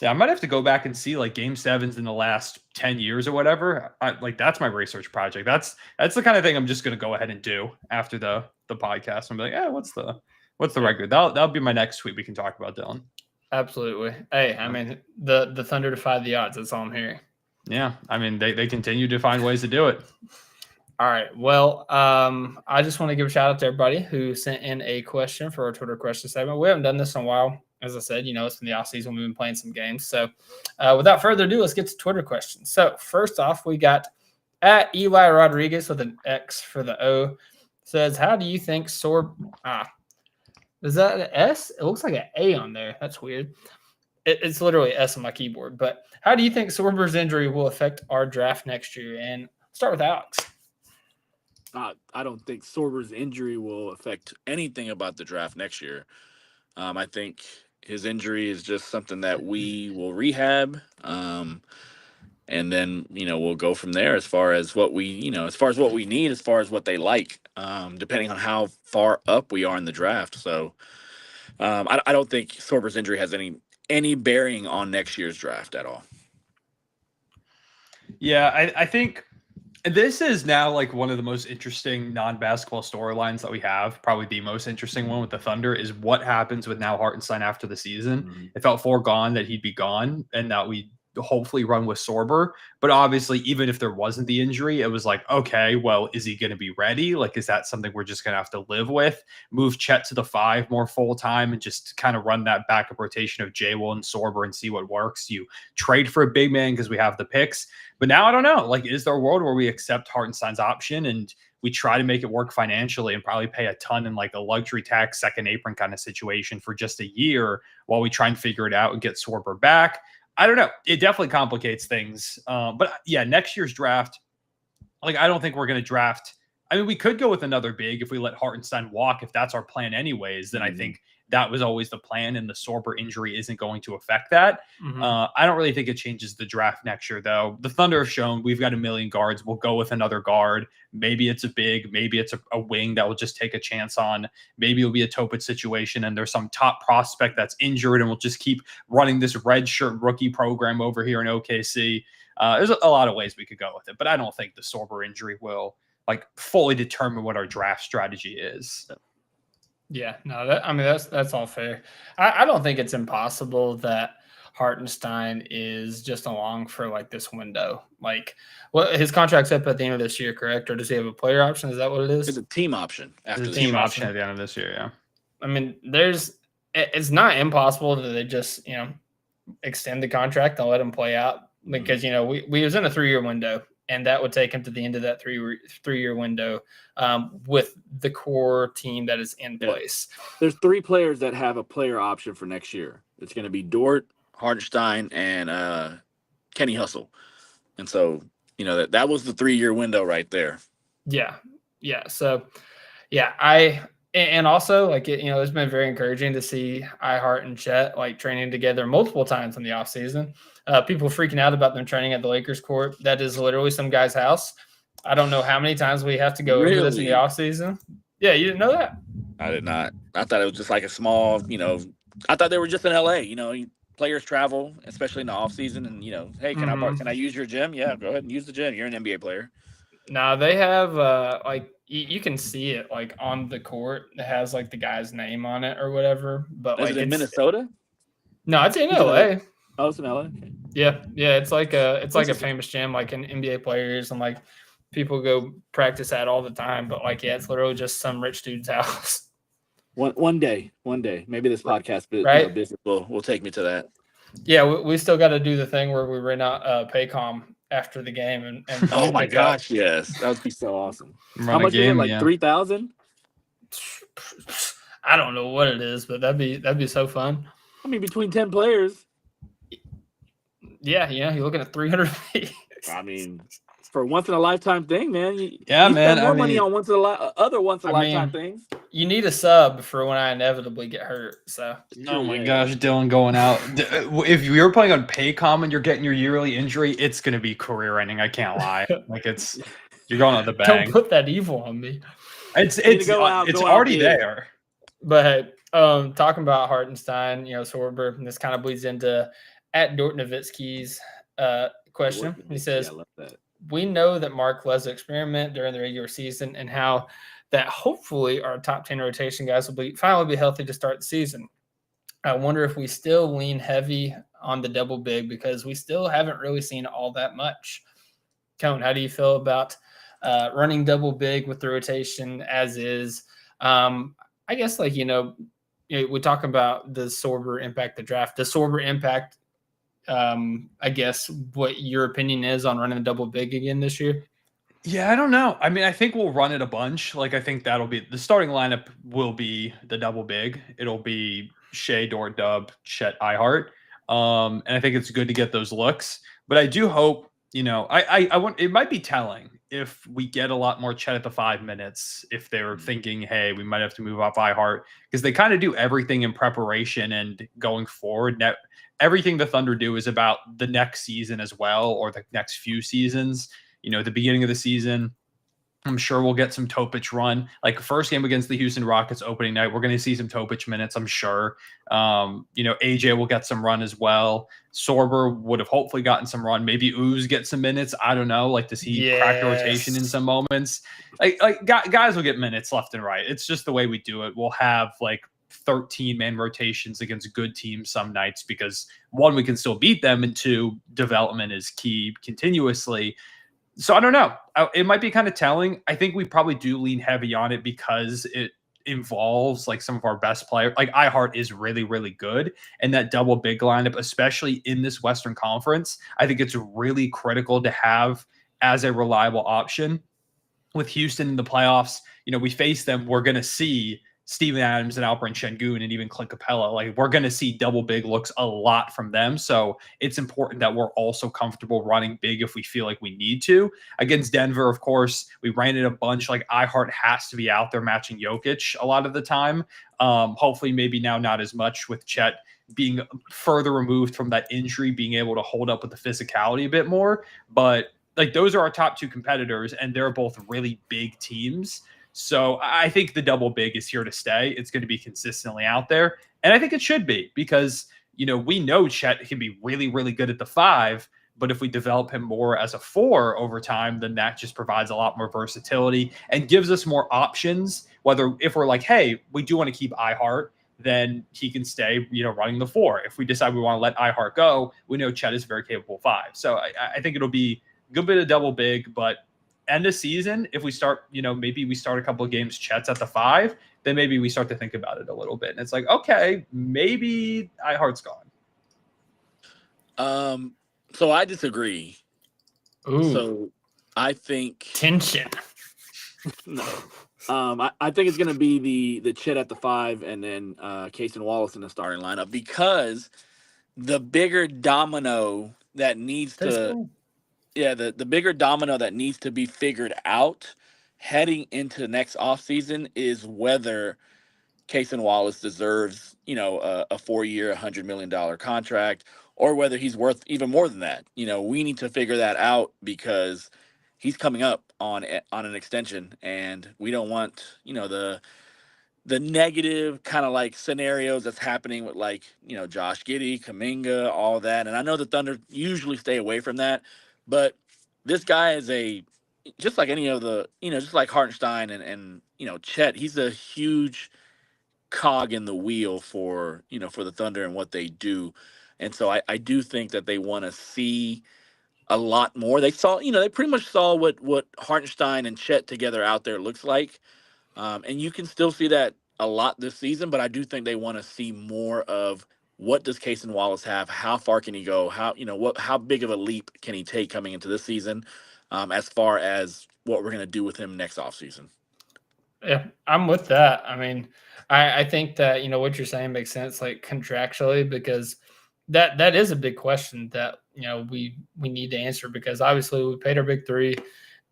Yeah, I might have to go back and see Game 7s in the last 10 years or whatever. That's my research project. That's the kind of thing I'm just going to go ahead and do after the podcast. I'm what's the record? That'll be my next tweet we can talk about, Dylan. Absolutely. Hey, I mean, the Thunder defied the odds. That's all I'm hearing. Yeah, I mean, they continue to find ways to do it. All right. Well, I just want to give a shout out to everybody who sent in a question for our Twitter question segment. We haven't done this in a while. As I said, it's in the off season. We've been playing some games. So without further ado, let's get to Twitter questions. So first off, we got At Eli Rodriguez with an X for the O says, how do you think is that an S? It looks like an A on there. That's weird. It's literally S on my keyboard. But how do you think Sorber's injury will affect our draft next year? And start with Alex. I don't think Sorber's injury will affect anything about the draft next year. I think his injury is just something that we will rehab. And then, we'll go from there as far as what we need, as far as what they like, depending on how far up we are in the draft. So I don't think Sorber's injury has any bearing on next year's draft at all. Yeah, I think this is now like one of the most interesting non-basketball storylines that we have. Probably the most interesting one with the Thunder is what happens with now Hartenstein after the season. Mm-hmm. It felt foregone that he'd be gone and that we hopefully run with Sorber. But obviously, even if there wasn't the injury, it was like, okay, well, is he going to be ready? Like, is that something we're just going to have to live with? Move Chet to the 5 more full time and just kind of run that backup rotation of J-Will and Sorber and see what works. You trade for a big man because we have the picks. But now I don't know. Like, is there a world where we accept Hartenstein's option and we try to make it work financially and probably pay a ton in like a luxury tax, second apron kind of situation for just a year while we try and figure it out and get Sorber back? I don't know. It definitely complicates things. But yeah, next year's draft, like, I don't think we're going to draft. I mean, we could go with another big if we let Hartenstein walk. If that's our plan anyways, then I think that was always the plan, and the Sorber injury isn't going to affect that. I don't really think it changes the draft next year, though. The Thunder have shown we've got a million guards. We'll go with another guard. Maybe it's a big, maybe it's a wing that will just take a chance on. Maybe it'll be a Topic situation, and there's some top prospect that's injured, and we'll just keep running this red shirt rookie program over here in OKC. There's a lot of ways we could go with it, but I don't think the Sorber injury will like fully determine what our draft strategy is. Yeah, no, that's all fair. I don't think it's impossible that Hartenstein is just along for like this window. Like, his contract's up at the end of this year, correct? Or does he have a player option? Is that what it is? It's a team option after There's a the team option at the end of this year. Yeah. I mean, it's not impossible that they just, extend the contract and let him play out because, we was in a 3-year window. And that would take him to the end of that three-year window with the core team that is in place. There's 3 players that have a player option for next year. It's going to be Dort, Hartenstein, and Kenny Hustle. And so, that was the 3-year window right there. Yeah. So, yeah, and also like it's been very encouraging to see iHeart and Chet like training together multiple times in the offseason. People freaking out about them training at the Lakers court. That is literally some guy's house. I don't know how many times we have to go over this in the offseason. Yeah, you didn't know that? I did not. I thought it was just like a small, I thought they were just in LA. Players travel, especially in the offseason, and hey, can I use your gym? Yeah, go ahead and use the gym. You're an NBA player. No, they have like you can see it like on the court. It has like the guy's name on it or whatever. But is like it in Minnesota? No, it's in LA. Oh, it's in LA. Yeah. It's like a famous gym, like in NBA players and like people go practice at all the time. But like, yeah, it's literally just some rich dude's house. One day, maybe this podcast business will take me to that. Yeah, we still got to do the thing where we rent out Paycom after the game and oh my gosh, yes, that would be so awesome. How much is it? Like 3,000? I don't know what it is, but that'd be so fun. I mean, between 10 players. Yeah, you're looking at 300 feet. I mean, for a once in a lifetime thing, man. You man. Spend more money on once in a lifetime things. You need a sub for when I inevitably get hurt. So. Oh my gosh, Dylan going out. If you're playing on Paycom and you're getting your yearly injury, it's going to be career ending. I can't lie. Like you're going on the bang. Don't put that evil on me. It's already there. But hey, talking about Hartenstein, Sorber, and this kind of bleeds into at Dort Nowitzki's question. He says, we know that Mark loves to experiment during the regular season and how that hopefully our top 10 rotation guys will finally be healthy to start the season. I wonder if we still lean heavy on the double big because we still haven't really seen all that much. Cone, how do you feel about running double big with the rotation as is? I guess we talk about the Sorber impact the draft. The Sorber impact I guess what your opinion is on running the double big again this year? Yeah, I don't know. I mean, I think we'll run it a bunch. Like, I think that'll be the starting lineup will be the double big. It'll be Shea, Dort, Dub, Chet, Ihart. And I think it's good to get those looks. But I do hope, I want it might be telling if we get a lot more Chet at the 5 minutes, if they're thinking, hey, we might have to move up Ihart, because they kind of do everything in preparation and going forward. Everything the Thunder do is about the next season as well, or the next few seasons. At the beginning of the season, I'm sure we'll get some Topic run. Like first game against the Houston Rockets opening night, we're going to see some Topic minutes, I'm sure. AJ will get some run as well. Sorber would have hopefully gotten some run. Maybe Ooze get some minutes. I don't know. Like, does he crack the rotation in some moments? Like guys will get minutes left and right. It's just the way we do it. We'll have like 13-man rotations against good teams some nights because one, we can still beat them, and two, development is key continuously. So I don't know. It might be kind of telling. I think we probably do lean heavy on it because it involves like some of our best players. Like Ihart is really, really good. And that double big lineup, especially in this Western Conference, I think it's really critical to have as a reliable option. With Houston in the playoffs, we face them. We're going to see Steven Adams and Alperen Şengün and even Clint Capella. Like, we're going to see double big looks a lot from them. So it's important that we're also comfortable running big if we feel like we need to. Against Denver, of course, we ran it a bunch. Like, Ihart has to be out there matching Jokic a lot of the time. Hopefully, maybe now not as much with Chet being further removed from that injury, being able to hold up with the physicality a bit more. But like, those are our top two competitors, and they're both really big teams. So I think the double big is here to stay. It's going to be consistently out there. And I think it should be because, we know Chet can be really, really good at the 5. But if we develop him more as a 4 over time, then that just provides a lot more versatility and gives us more options. Whether if we're like, hey, we do want to keep Ihart, then he can stay, running the 4. If we decide we want to let Ihart go, we know Chet is a very capable 5. So I think it'll be a good bit of double big, but end of season, if we start, maybe we start a couple of games Chet's at the 5, then maybe we start to think about it a little bit. And it's like, okay, maybe Ihart's gone. So I disagree. Ooh. So I think tension. No. I think it's gonna be the Chet at the 5 and then Cason Wallace in the starting lineup, because the bigger domino that needs to the bigger domino that needs to be figured out heading into the next offseason is whether Cason Wallace deserves, a 4-year, $100 million contract, or whether he's worth even more than that. We need to figure that out because he's coming up on an extension, and we don't want, the negative kind of like scenarios that's happening with like, Josh Giddey, Kuminga, all that. And I know the Thunder usually stay away from that. But this guy is just like any of the, just like Hartenstein and Chet, he's a huge cog in the wheel for the Thunder and what they do. And so I do think that they want to see a lot more. They saw, they pretty much saw what Hartenstein and Chet together out there looks like. And you can still see that a lot this season, but I do think they want to see more of what does Cason Wallace have? How far can he go? How big of a leap can he take coming into this season, as far as what we're going to do with him next offseason? Yeah, I'm with that. I mean, I think that, what you're saying makes sense, like contractually, because that is a big question that, we need to answer, because obviously we paid our big 3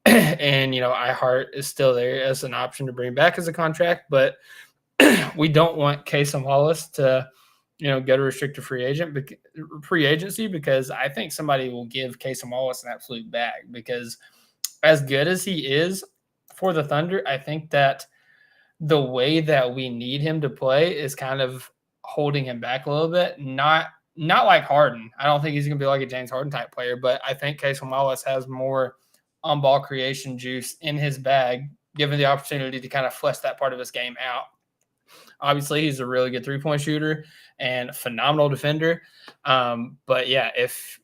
and, Ihart is still there as an option to bring back as a contract, but we don't want Cason Wallace to, go to restricted free agency, because I think somebody will give Cason Wallace an absolute bag, because as good as he is for the Thunder, I think that the way that we need him to play is kind of holding him back a little bit. Not like Harden. I don't think he's going to be like a James Harden type player, but I think Cason Wallace has more on-ball creation juice in his bag, given the opportunity to kind of flesh that part of his game out. Obviously, he's a really good three-point shooter and a phenomenal defender. But yeah, if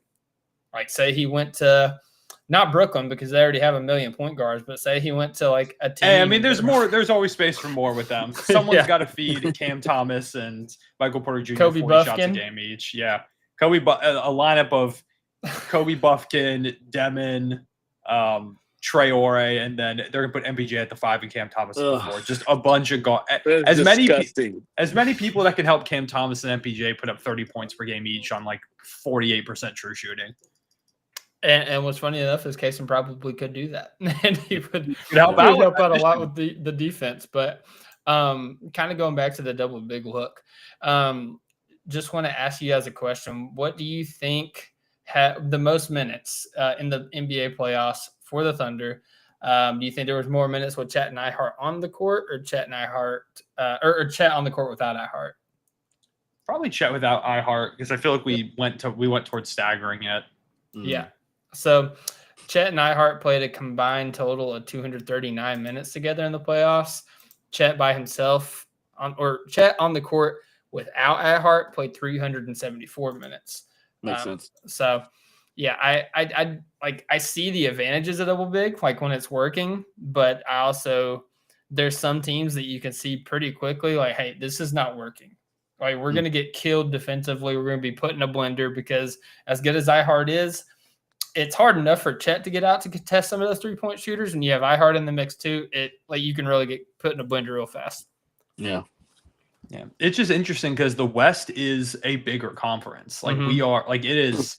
like say he went to not Brooklyn, because they already have 1 million point guards, but say he went to like a team. Hey, I mean, there's more. There's always space for more with them. Someone's got to feed Cam Thomas and Michael Porter Jr. Kobe 40 Buffkin. shots a game each. Yeah, a lineup of Kobe Buffkin, Demon, Traore, and then they're going to put MPJ at the 5 and Cam Thomas at the 4. Just a bunch of That's disgusting. as many people that can help Cam Thomas and MPJ put up 30 points per game each on like 48% true shooting. And what's funny enough is Kaysen probably could do that, and he would help out a lot with the defense. But kind of going back to the double big look, just want to ask you guys a question. What do you think had the most minutes in the NBA playoffs for the Thunder? Do you think there was more minutes with Chet Neihardt on the court, or Chet Neihardt, or Chet on the court without Neihardt? Probably Chet without Neihardt, because I feel like we went towards staggering it. Yeah. So Chet and Neihardt played a combined total of 239 minutes together in the playoffs. Chet by himself Chet on the court without Neihardt played 374 minutes. Makes sense. So yeah, I see the advantages of double big, like when it's working, but I also, there's some teams that you can see pretty quickly, like, hey, this is not working. Like, we're going to get killed defensively. We're going to be put in a blender, because as good as Neihardt is, it's hard enough for Chet to get out to contest some of those 3-point shooters. When you have Neihardt in the mix too, you can really get put in a blender real fast. Yeah. Yeah. It's just interesting because the West is a bigger conference. Like we are, like it's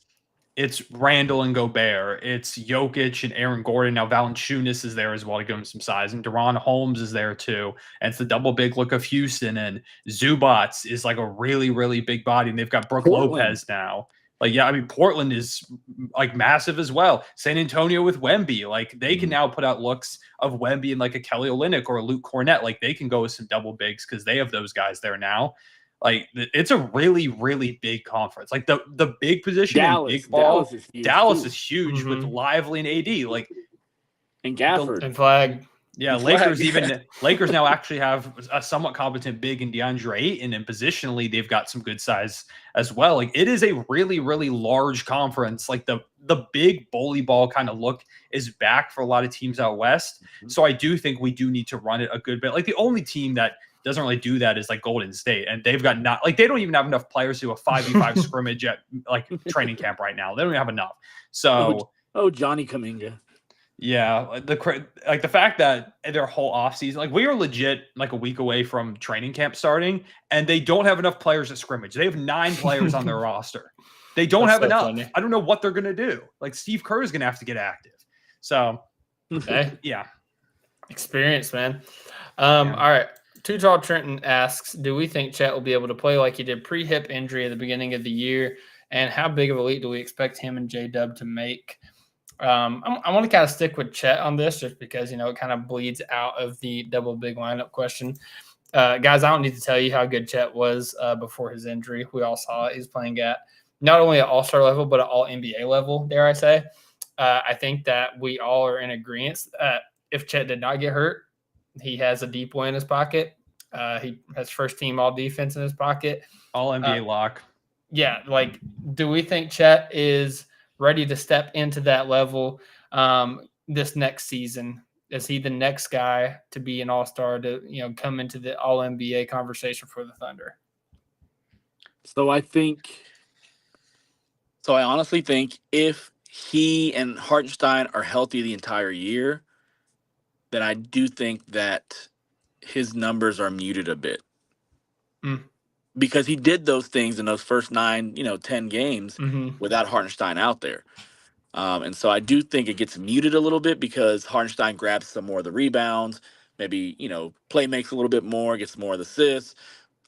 Randall and Gobert. It's Jokic and Aaron Gordon. Now Valanciunas is there as well to give him some size. And Deron Holmes is there too. And it's the double big look of Houston. And Zubats is like a really, really big body. And they've got Brooke Lopez now. Like, yeah, I mean, Portland is like massive as well. San Antonio with Wemby, like they can now put out looks of Wemby and like a Kelly Olynyk or a Luke Cornett. Like they can go with some double bigs because they have those guys there now. Like it's a really, really big conference. Like the big position in big ball, Dallas is huge with Lively and AD. Like and Gafford and Flag. Yeah, Lakers now actually have a somewhat competent big in DeAndre Ayton, and positionally they've got some good size as well. Like it is a really, really large conference. Like the big bully ball kind of look is back for a lot of teams out west. So I do think we do need to run it a good bit. Like the only team that doesn't really do that is like Golden State, and they've got they don't even have enough players to do a 5v5 scrimmage at like training camp right now. They don't even have enough. So Johnny Kuminga. Yeah, the fact that their whole offseason, like we are legit like a week away from training camp starting, and they don't have enough players at scrimmage. They have 9 players on their roster. They don't have enough. Funny. I don't know what they're gonna do. Like Steve Kerr is gonna have to get active. So, yeah, experience, man. All right. Too Tall Trenton asks, do we think Chet will be able to play like he did pre-hip injury at the beginning of the year, and how big of a leap do we expect him and J-Dub to make? I want to kind of stick with Chet on this just because, it kind of bleeds out of the double big lineup question. Guys, I don't need to tell you how good Chet was before his injury. We all saw it. He's playing at not only at all-star level, but at all-NBA level, dare I say. I think that we all are in agreement that if Chet did not get hurt, he has a deep win in his pocket. He has first-team all-defense in his pocket. All-NBA lock. Yeah, like, do we think Chet is ready to step into that level this next season? Is he the next guy to be an all-star to, come into the all-NBA conversation for the Thunder? So I honestly think if he and Hartenstein are healthy the entire year, then I do think that his numbers are muted a bit. Because he did those things in those first 9, 10 games without Hartenstein out there. And so I do think it gets muted a little bit because Hartenstein grabs some more of the rebounds, maybe, play makes a little bit more, gets more of the assists,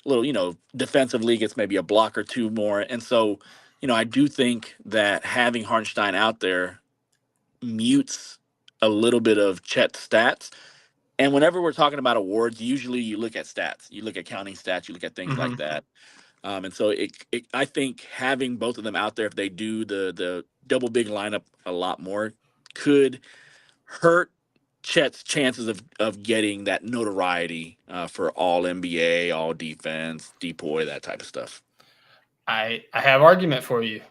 a little, defensively gets maybe a block or 2 more. And so, I do think that having Hartenstein out there mutes a little bit of Chet's stats. And whenever we're talking about awards, usually you look at stats, you look at counting stats, you look at things like that. And so I think having both of them out there, if they do the double big lineup a lot more, could hurt Chet's chances of getting that notoriety for all NBA, all defense, DPOY, that type of stuff. I have argument for you.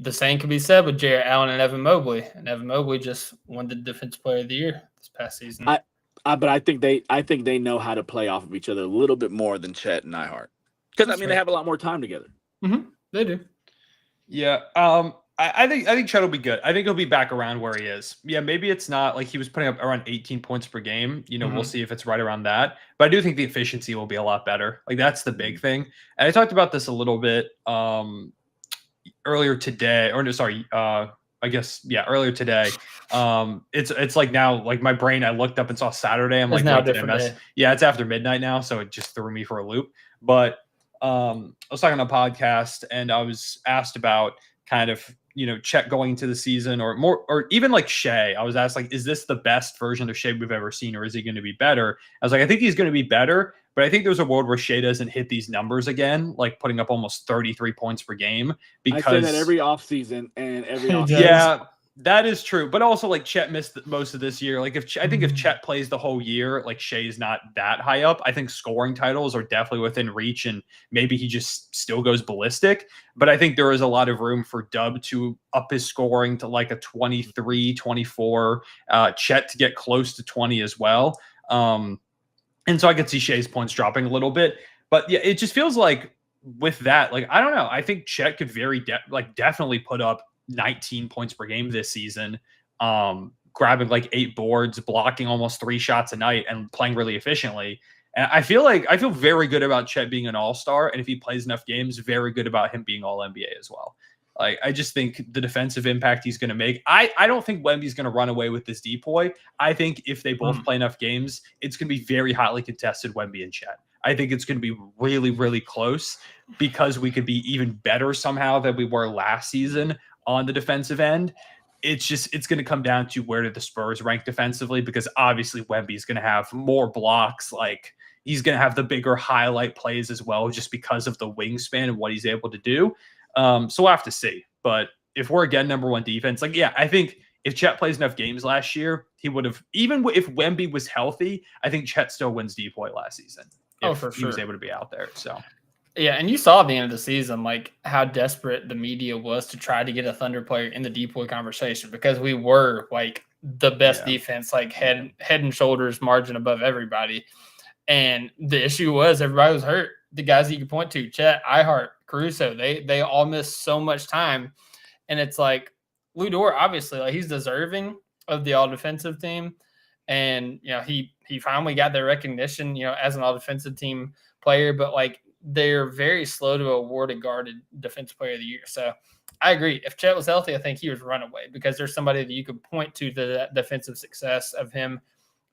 The same can be said with Jarrett Allen and Evan Mobley. And Evan Mobley just won the Defensive Player of the Year this past season. But I think they know how to play off of each other a little bit more than Chet and Neihardt. Because, they have a lot more time together. They do. Yeah. I think Chet will be good. I think he'll be back around where he is. Yeah, maybe it's not like he was putting up around 18 points per game. We'll see if it's right around that. But I do think the efficiency will be a lot better. Like that's the big thing. And I talked about this a little bit earlier today, or no, sorry, earlier today. It's like now, like my brain, I looked up and saw Saturday. I'm like, now wait, did I mess? Yeah, it's after midnight now, so it just threw me for a loop. But I was talking on a podcast and I was asked about kind of, Chet going into the season or more, or even like Shea. I was asked like, is this the best version of Shea we've ever seen, or is he going to be better? I was like, I think he's going to be better, but I think there's a world where Shea doesn't hit these numbers again, like putting up almost 33 points per game. Because I say that every offseason and every offseason. Yeah, that is true. But also like Chet missed most of this year. Like I think if Chet plays the whole year, like Shea's not that high up. I think scoring titles are definitely within reach, and maybe he just still goes ballistic. But I think there is a lot of room for Dub to up his scoring to like a 23, 24, Chet to get close to 20 as well. And so I could see Shea's points dropping a little bit. But yeah, it just feels like with that, like, I don't know. I think Chet could definitely put up 19 points per game this season, grabbing like 8 boards, blocking almost 3 shots a night, and playing really efficiently. And I feel very good about Chet being an all-star, and if he plays enough games, very good about him being all NBA as well. Like, I just think the defensive impact he's going to make. I don't think Wemby's going to run away with this depoy. I think if they both play enough games, it's going to be very hotly contested, Wemby and Chet. I think it's going to be really, really close, because we could be even better somehow than we were last season on the defensive end. It's going to come down to where do the Spurs rank defensively, because obviously Wemby's going to have more blocks. Like, he's going to have the bigger highlight plays as well, just because of the wingspan and what he's able to do. So we'll have to see. But if we're again number one defense, like, yeah, I think if Chet plays enough games last year, he would have, even if Wemby was healthy, I think Chet still wins depoy last season. For sure. He was able to be out there. So yeah, and you saw at the end of the season, like, how desperate the media was to try to get a Thunder player in the depoy conversation, because we were like the best defense, like head and shoulders margin above everybody. And the issue was everybody was hurt. The guys that you could point to, Chet, Ihart, Caruso, they all missed so much time. And it's like Lu Dort, obviously, like, he's deserving of the all defensive team. And, he finally got their recognition, as an all defensive team player, but like, they're very slow to award a guarded defensive player of the year. So I agree. If Chet was healthy, I think he was runaway, because there's somebody that you could point to the defensive success of him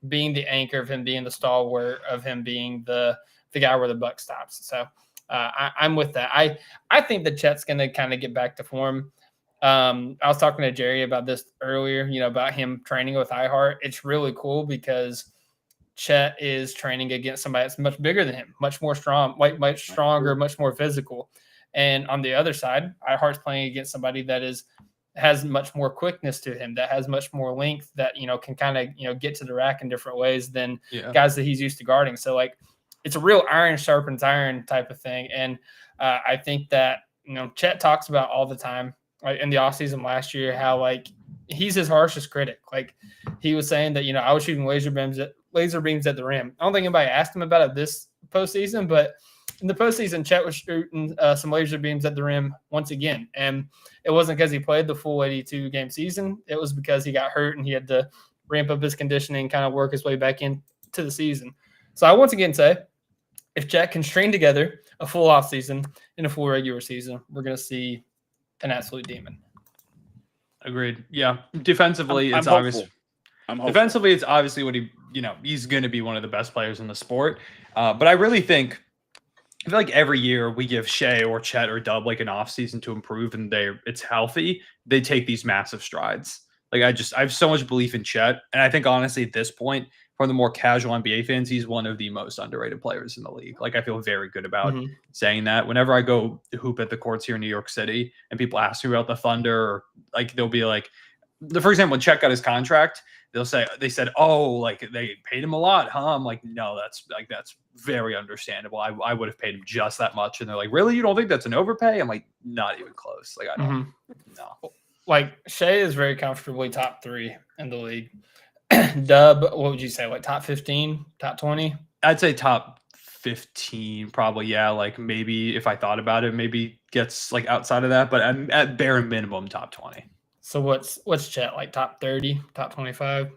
being the anchor, of him being the stalwart, of him being the guy where the buck stops. So I'm with that. I think that Chet's going to kind of get back to form. I was talking to Jerry about this earlier, about him training with Ihart. It's really cool because Chet is training against somebody that's much bigger than him, much more strong, much stronger, much more physical. And on the other side, Ihart's playing against somebody that has much more quickness to him, that has much more length, that, can kind of, get to the rack in different ways than guys that he's used to guarding. So, like, it's a real iron sharpens iron type of thing. And I think that, Chet talks about all the time, like, in the offseason last year, how, like, he's his harshest critic. Like, he was saying that, I was shooting laser beams at the rim. I don't think anybody asked him about it this postseason, but in the postseason, Chet was shooting some laser beams at the rim once again. And it wasn't because he played the full 82-game season. It was because he got hurt and he had to ramp up his conditioning, kind of work his way back into the season. So I once again say, if Chet can string together a full offseason and a full regular season, we're going to see an absolute demon. Agreed. Yeah. Defensively, it's obvious. Defensively, it's obviously what he's going to be one of the best players in the sport. But I really think, I feel like every year we give Shea or Chet or Dub like an offseason to improve, and it's healthy, they take these massive strides. Like, I have so much belief in Chet. And I think, honestly, at this point, for the more casual NBA fans, he's one of the most underrated players in the league. Like, I feel very good about saying that. Whenever I go hoop at the courts here in New York City and people ask me about the Thunder, or like, they'll be like, for example, when Chet got his contract, they said, oh, like, they paid him a lot, huh? I'm like, no, that's very understandable. I would have paid him just that much. And they're like, really? You don't think that's an overpay? I'm like, not even close. Like, I don't know. Like, Shea is very comfortably top 3 in the league. Dub, what would you say? Like top 15, top 20? I'd say top 15 probably. Yeah, like maybe if I thought about it, maybe gets like outside of that, but at bare minimum top 20. So what's Chet like, top 30, top 25?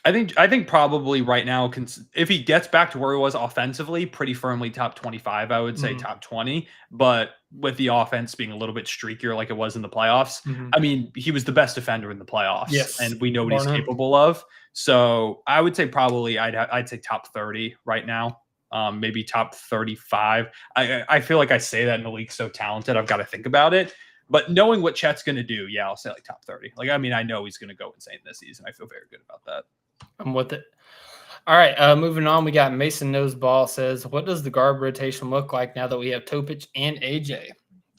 I think probably right now, if he gets back to where he was offensively, pretty firmly top 25, I would say top 20. But with the offense being a little bit streakier like it was in the playoffs, I mean, he was the best defender in the playoffs, Yes, and we know what he's capable of. So I would say probably I'd say top 30 right now, maybe top 35. I feel like I say that in the league so talented, I've got to think about it. But knowing what Chet's going to do, yeah, I'll say like top 30. Like, I mean, I know he's going to go insane this season. I feel very good about that. I'm with it. All right, moving on. We got Mason Noseball says, what does the guard rotation look like now that we have Topic and AJ?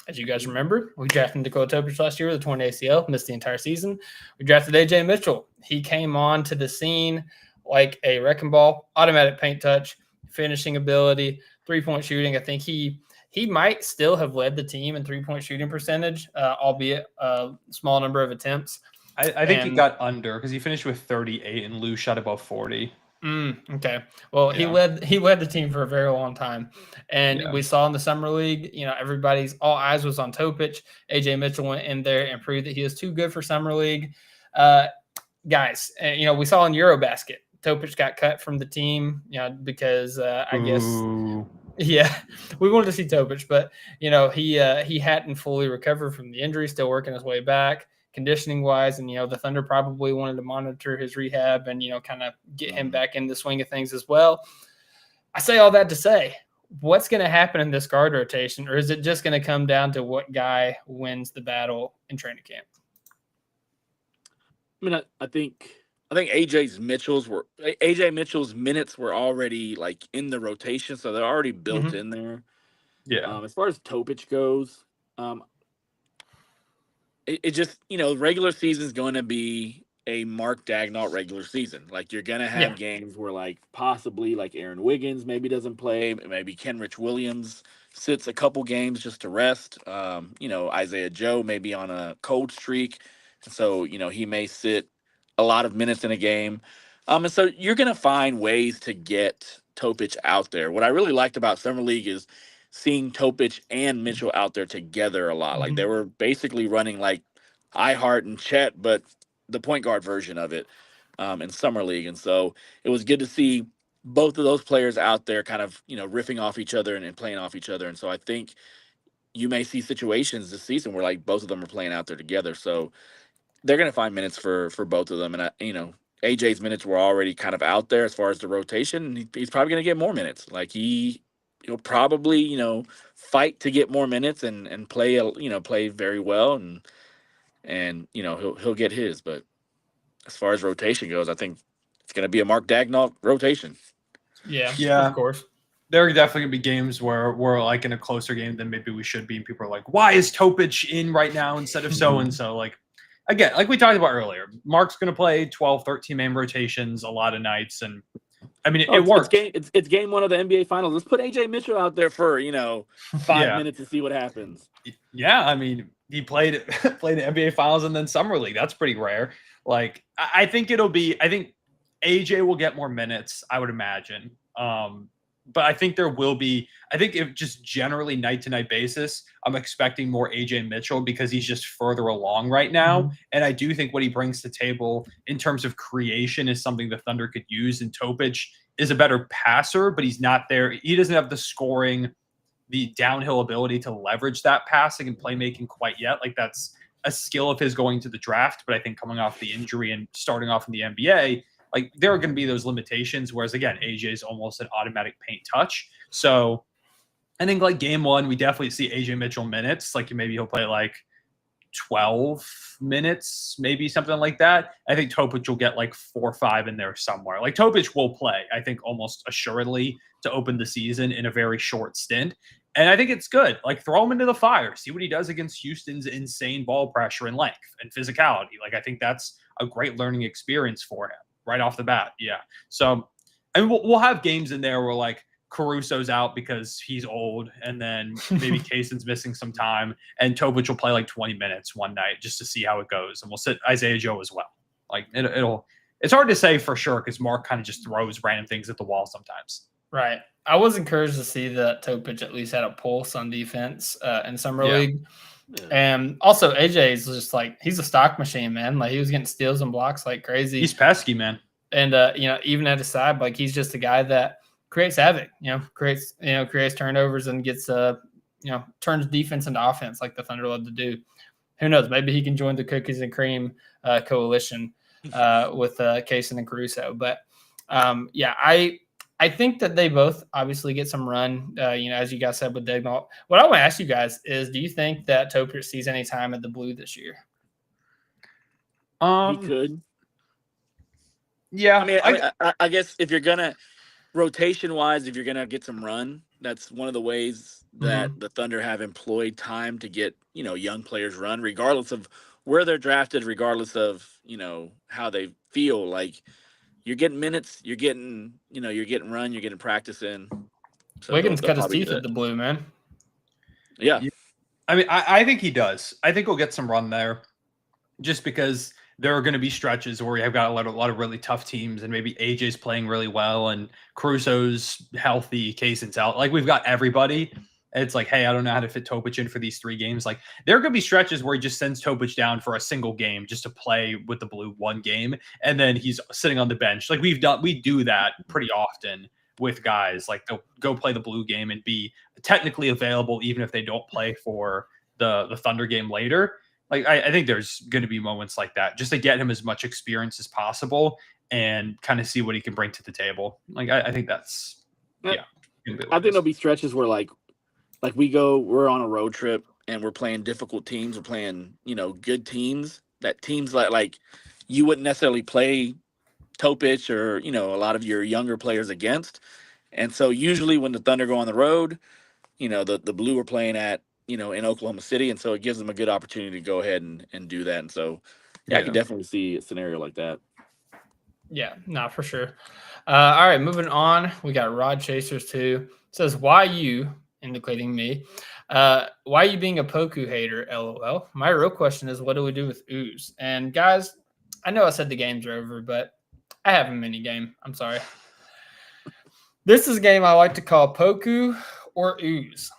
As you guys remember, we drafted Nikola Topic last year with a torn ACL, missed the entire season. We drafted AJ Mitchell. He came on to the scene like a wrecking ball, automatic paint touch, finishing ability, three-point shooting. I think he might still have led the team in three-point shooting percentage, albeit a small number of attempts. I think he got under because he finished with 38 and Lou shot above 40. Okay. Well, Yeah. he led the team for a very long time. And we saw in the summer league, all eyes was on Topic. AJ Mitchell went in there and proved that he was too good for summer league. Guys, we saw in Eurobasket, Topic got cut from the team, because I guess we wanted to see Topic, but he hadn't fully recovered from the injury, still working his way back conditioning wise. And, the Thunder probably wanted to monitor his rehab and, kind of get him back in the swing of things as well. I say all that to say, what's going to happen in this guard rotation, or is it just going to come down to what guy wins the battle in training camp? I mean, I think AJ Mitchell's minutes were already like in the rotation, so they're already built in there. Yeah. As far as Topic goes, it just, regular season is going to be a Mark Daigneault regular season. Like, you're going to have games where, like, possibly, like, Aaron Wiggins maybe doesn't play. Maybe Kenrich Williams sits a couple games just to rest. Isaiah Joe may be on a cold streak. So, he may sit a lot of minutes in a game. And so you're going to find ways to get Topic out there. What I really liked about Summer League is seeing Topic and Mitchell out there together a lot. Like, they were basically running like iHeart and Chet, but the point guard version of it in Summer League. And so it was good to see both of those players out there kind of, riffing off each other and playing off each other. And so I think you may see situations this season where like both of them are playing out there together. So they're going to find minutes for both of them. And, AJ's minutes were already kind of out there as far as the rotation. He's probably going to get more minutes. Like, he'll probably, fight to get more minutes and play, play very well. And he'll get his. But as far as rotation goes, I think it's going to be a Mark Daigneault rotation. Yeah, of course. There are definitely going to be games where we're like in a closer game than maybe we should be. And people are like, why is Topic in right now instead of so-and-so? Like, again, like we talked about earlier, Mark's going to play 12, 13-man rotations a lot of nights. And I mean, it works. It's game one of the NBA Finals. Let's put AJ Mitchell out there for 5 minutes to see what happens. Yeah, I mean, he played the NBA Finals and then Summer League. That's pretty rare. Like, I think AJ will get more minutes, I would imagine. But I think if just generally night to night basis, I'm expecting more AJ Mitchell because he's just further along right now. And I do think what he brings to the table in terms of creation is something the Thunder could use. And Topic is a better passer, but he's not there. He doesn't have the scoring, the downhill ability to leverage that passing and playmaking quite yet. Like, that's a skill of his going to the draft. But I think coming off the injury and starting off in the NBA, like, there are going to be those limitations, whereas, again, AJ is almost an automatic paint touch. So I think, like, game one, we definitely see AJ Mitchell minutes. Like, maybe he'll play, like, 12 minutes, maybe something like that. I think Topic will get, like, 4 or 5 in there somewhere. Like, Topic will play, I think, almost assuredly to open the season in a very short stint. And I think it's good. Like, throw him into the fire. See what he does against Houston's insane ball pressure and length and physicality. Like, I think that's a great learning experience for him. Right off the bat, yeah. So, and we'll have games in there where like Caruso's out because he's old, and then maybe Kaysen's missing some time, and Topic will play like 20 minutes one night just to see how it goes, and we'll sit Isaiah Joe as well. Like, it's hard to say for sure because Mark kind of just throws random things at the wall sometimes. Right. I was encouraged to see that Topic at least had a pulse on defense in Summer League. Yeah. And also AJ is just like, he's a stock machine, man. Like he was getting steals and blocks like crazy. He's pesky, man. And even at his side, like he's just a guy that creates havoc, creates turnovers and gets turns defense into offense like the Thunder love to do. Who knows? Maybe he can join the Cookies and Cream coalition with Kaysen and Caruso. But I think that they both obviously get some run, as you guys said with Daigneault. What I want to ask you guys is, do you think that Topic sees any time at the Blue this year? He could. Yeah. I mean, I guess if you're going to, rotation-wise, if you're going to get some run, that's one of the ways that the Thunder have employed time to get, young players run, regardless of where they're drafted, regardless of, how they feel. Like, you're getting minutes, you're getting run, you're getting practice in. So Wiggins cut his teeth at the Blue, man. Yeah. I mean, I think he does. I think he'll get some run there just because there are going to be stretches where you've got a lot of really tough teams and maybe AJ's playing really well and Caruso's healthy, Kaysen's out. Like, we've got everybody. It's like, hey, I don't know how to fit Topic in for these 3 games. Like, there could be stretches where he just sends Topic down for a single game just to play with the Blue 1 game, and then he's sitting on the bench. Like, we do that pretty often with guys. Like, they'll go play the Blue game and be technically available even if they don't play for the Thunder game later. Like, I think there's going to be moments like that just to get him as much experience as possible and kind of see what he can bring to the table. Like, I think that's, yeah. I think there'll be stretches where like we're on a road trip and we're playing difficult teams. We're playing, good teams, that teams like you wouldn't necessarily play Topic or, a lot of your younger players against. And so usually when the Thunder go on the road, the Blue are playing at, in Oklahoma City. And so it gives them a good opportunity to go ahead and do that. And so, I can definitely see a scenario like that. Yeah, no, for sure. All right, moving on. We got Rod Chasers too. It says, why you, indicating me, why you being a Poku hater, LOL. My real question is, what do we do with Ooze? And guys, I know I said the games are over, but I have a mini game. I'm sorry. This is a game I like to call Poku or Ooze.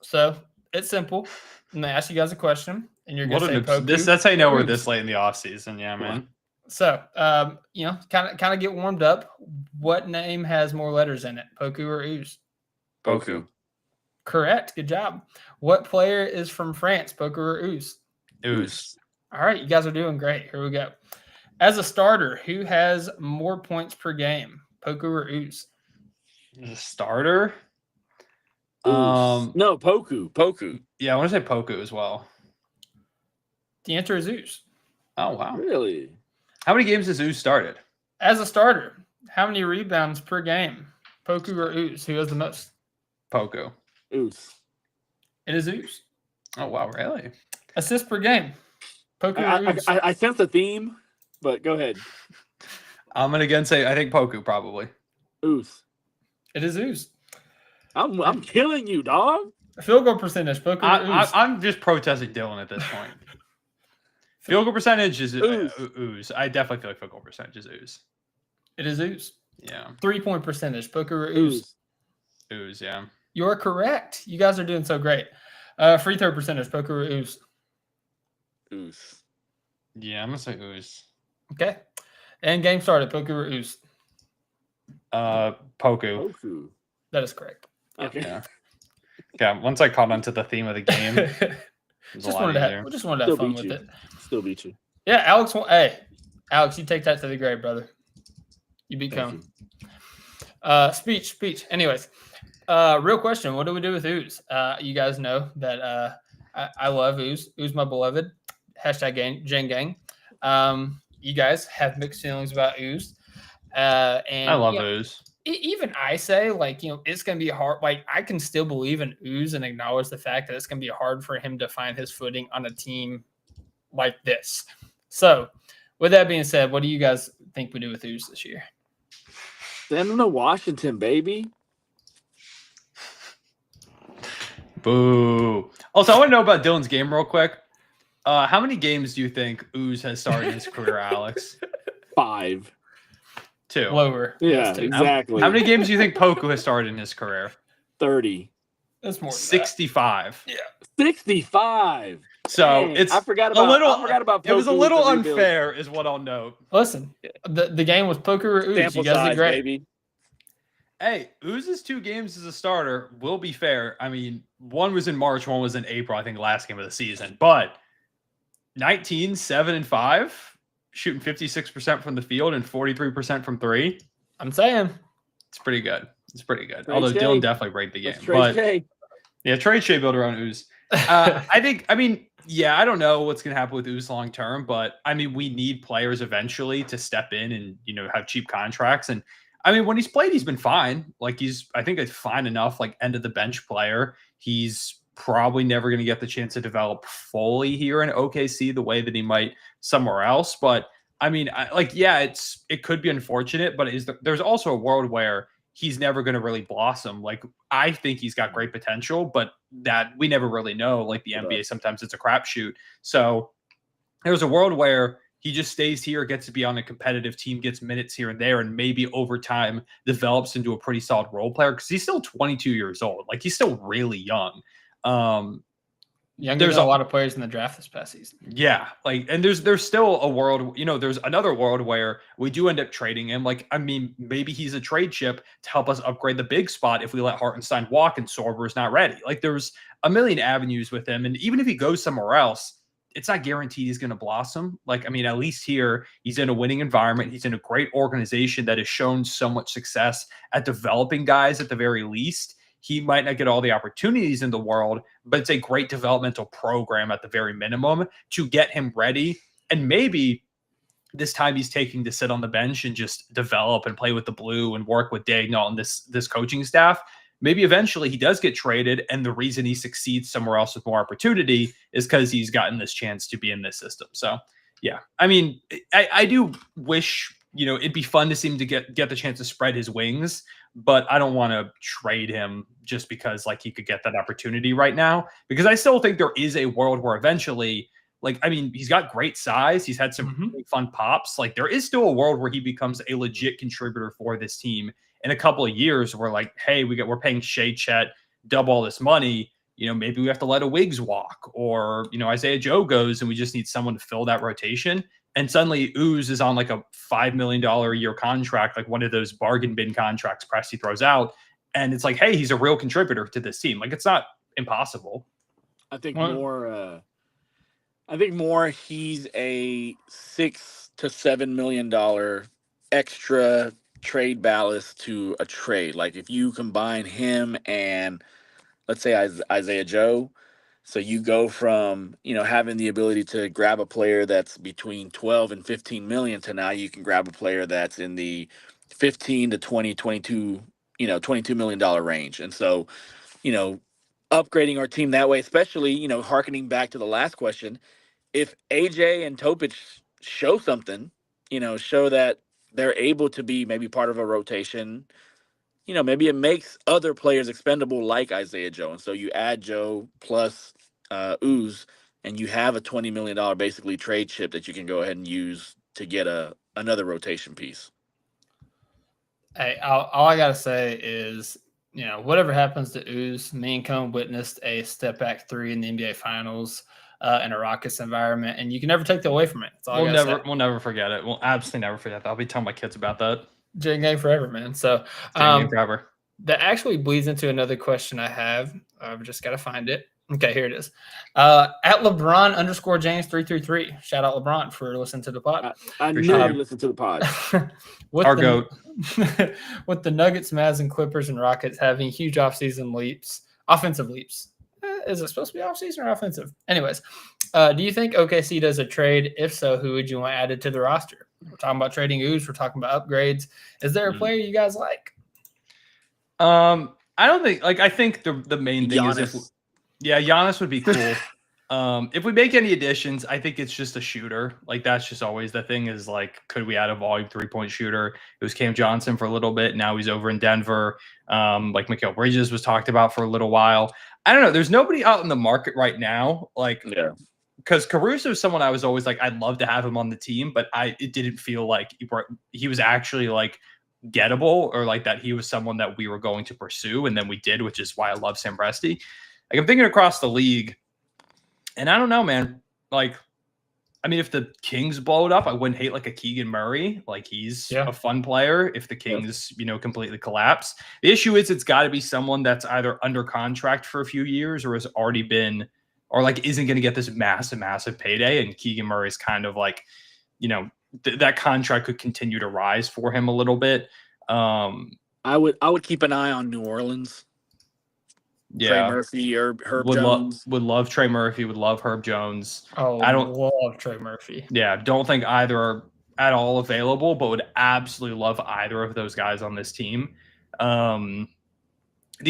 So it's simple. I'm going to ask you guys a question, and you're going to say Poku. That's how you know we're this late in the offseason. Yeah, man. So, kind of get warmed up. What name has more letters in it, Poku or Ooze? Poku. Correct. Good job. What player is from France, Poku or Ooze? Ooze. All right, you guys are doing great. Here we go. As a starter, who has more points per game, Poku or Ooze? As a starter? No, Poku. Yeah, I want to say Poku as well. The answer is Ooze. Oh, wow. Really? How many games has Ooze started? As a starter, how many rebounds per game, Poku or Ooze? Who has the most? Poku. Ooze. It is Ooze. Oh, wow, really? Assists per game, Poku or Ooze? I sense a theme, but go ahead. I'm going to again say I think Poku probably. Ooze. It is Ooze. I'm killing you, dog. Field goal percentage, Poku or Ooze? I'm just protesting Dylan at this point. Field goal percentage is Ooze. I definitely feel like field goal percentage is Ooze. It is Ooze. Yeah. 3-point percentage, Poku or Ooze? Ooze, yeah. You're correct. You guys are doing so great. Free throw percentage, Poku or Ooze? Ooze. Yeah, I'm going to say Ooze. Okay. And game started, Poku or Ooze? Poku. That is correct. Okay. Yeah. Once I caught on to the theme of the game, just wanted to have fun with it. Still beat you. Yeah, Alex. Hey, Alex, you take that to the grave, brother. You become. Speech. Anyways, real question: what do we do with Ooze? You guys know that I love Ooze. Ooze, my beloved. #Jen Gang. You guys have mixed feelings about Ooze. And I love Ooze. Even I say, it's going to be hard. Like, I can still believe in Ooze and acknowledge the fact that it's going to be hard for him to find his footing on a team like this. So, with that being said, what do you guys think we do with Ooze this year? Send him to Washington, baby. Boo. Also, I want to know about Dylan's game real quick. How many games do you think Ooze has started in his career, Alex? 5. 2. Lower. Yeah, Yes, 2. exactly. How many games do you think Poku has started in his career? 30. That's more than 65. 65. So Dang, it's I forgot about It was a Poku with little the rebuild. unfair, is what I'll note. that. Listen, the game was Poku or Ooze. Sample You guys size, did great. baby. Hey, Ooze's 2 games as a starter will be fair. I mean, one was in March, one was in April, I think last game of the season. But 19, 7, and 5, shooting 56% from the field and 43% from 3. I'm saying. It's pretty good. It's pretty good. Trade Although Shea. Dylan definitely break the game. Let's trade But Shea. yeah, trade Shea Builder on Ooze. I don't know what's going to happen with Ooze long term, but I mean, we need players eventually to step in and, have cheap contracts. And I mean, when he's played, he's been fine. Like I think it's fine enough, like end of the bench player. He's probably never going to get the chance to develop fully here in OKC the way that he might somewhere else. But I mean, it could be unfortunate, but there's also a world where he's never going to really blossom. Like, I think he's got great potential, but that we never really know. Like the NBA, sometimes it's a crapshoot. So there's a world where he just stays here, gets to be on a competitive team, gets minutes here and there, and maybe over time develops into a pretty solid role player because he's still 22 years old. Like, he's still really young. There's a lot of players in the draft this past season. Yeah, and there's still a world, there's another world where we do end up trading him. Like, I mean, maybe he's a trade chip to help us upgrade the big spot if we let Hartenstein walk and Sorber's not ready. Like, there's a million avenues with him, and even if he goes somewhere else, it's not guaranteed he's going to blossom. Like, I mean, at least here, he's in a winning environment. He's in a great organization that has shown so much success at developing guys at the very least. He might not get all the opportunities in the world, but it's a great developmental program at the very minimum to get him ready. And maybe this time he's taking to sit on the bench and just develop and play with the blue and work with Daigneault and this coaching staff. Maybe eventually he does get traded, and the reason he succeeds somewhere else with more opportunity is because he's gotten this chance to be in this system. So, yeah, I mean, I do wish, it'd be fun to see him to get the chance to spread his wings, but I don't want to trade him just because he could get that opportunity right now, because I still think there is a world where eventually, he's got great size. He's had some really fun pops. There is still a world where he becomes a legit contributor for this team in a couple of years. We're hey, we're paying Shea, Chet double all this money. Maybe we have to let a Wiggs walk, or, Isaiah Joe goes and we just need someone to fill that rotation. And suddenly Ooze is on a $5 million a year contract, like one of those bargain bin contracts Presti throws out. And it's hey, he's a real contributor to this team. It's not impossible. I think more he's a $6 to $7 million extra trade ballast to a trade. If you combine him and, let's say, Isaiah Joe, so you go from, having the ability to grab a player that's between 12 and 15 million to now you can grab a player that's in the 15 to 22 $22 million range. And so, upgrading our team that way, especially, hearkening back to the last question, if AJ and Topic show something, show that they're able to be maybe part of a rotation, maybe it makes other players expendable like Isaiah Joe. And so you add Joe plus Ooze, and you have a $20 million basically trade chip that you can go ahead and use to get another rotation piece. Hey, all I gotta say is, whatever happens to Ooze, me and Cone witnessed a step back 3 in the NBA Finals in a Rockets environment, and you can never take that away from it. We'll never forget it. We'll absolutely never forget that. I'll be telling my kids about that. J game forever, man. So forever. That actually bleeds into another question I have. I've just got to find it. Okay, here it is. At LeBron_James333. Shout out LeBron for listening to the pod. I never listen to the pod. Our GOAT. With the Nuggets, Mavs, and Clippers and Rockets having huge offseason leaps, offensive leaps. Is it supposed to be offseason or offensive? Anyways, do you think OKC does a trade? If so, who would you want added to the roster? We're talking about trading Ooze. We're talking about upgrades. Is there a player you guys like? I don't think I think the main thing Giannis. is Giannis would be cool. If we make any additions, I think it's just a shooter. That's just always the thing is could we add a volume 3-point shooter? It was Cam Johnson for a little bit. Now he's over in Denver. Mikal Bridges was talked about for a little while. I don't know. There's nobody out in the market right now. because Caruso is someone I was always like, I'd love to have him on the team, but it didn't feel like he was actually like gettable or like that he was someone that we were going to pursue, and then we did, which is why I love Sam Presti. Like I'm thinking across the league, and I don't know, man. Like, I mean, if the Kings blow it up, I wouldn't hate like a Keegan Murray. Like he's a fun player. If the Kings, completely collapse, the issue is it's got to be someone that's either under contract for a few years or has already been, or like isn't going to get this massive payday. And Keegan Murray's kind of like, that contract could continue to rise for him a little bit. I would keep an eye on New Orleans. Yeah, Trey Murphy or Herb Jones. Would love Trey Murphy. Would love Herb Jones. Oh, I don't love Trey Murphy. Yeah, don't think either are at all available, but would absolutely love either of those guys on this team. The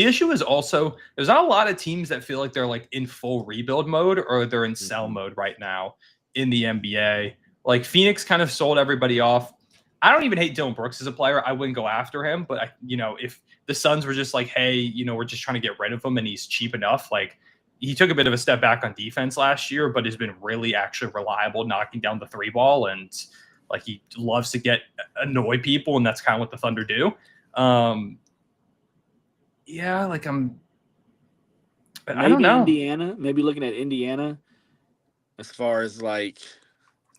issue is also there's not a lot of teams that feel like they're like in full rebuild mode or they're in sell mode right now in the NBA. Like Phoenix kind of sold everybody off. I don't even hate Dylan Brooks as a player. I wouldn't go after him, but if the Suns were just like, hey, we're just trying to get rid of him and he's cheap enough. Like he took a bit of a step back on defense last year, but has been really actually reliable knocking down the three ball. And like he loves to annoy people. And that's kind of what the Thunder do. Yeah, like I don't know. Indiana, maybe looking at Indiana as far as like.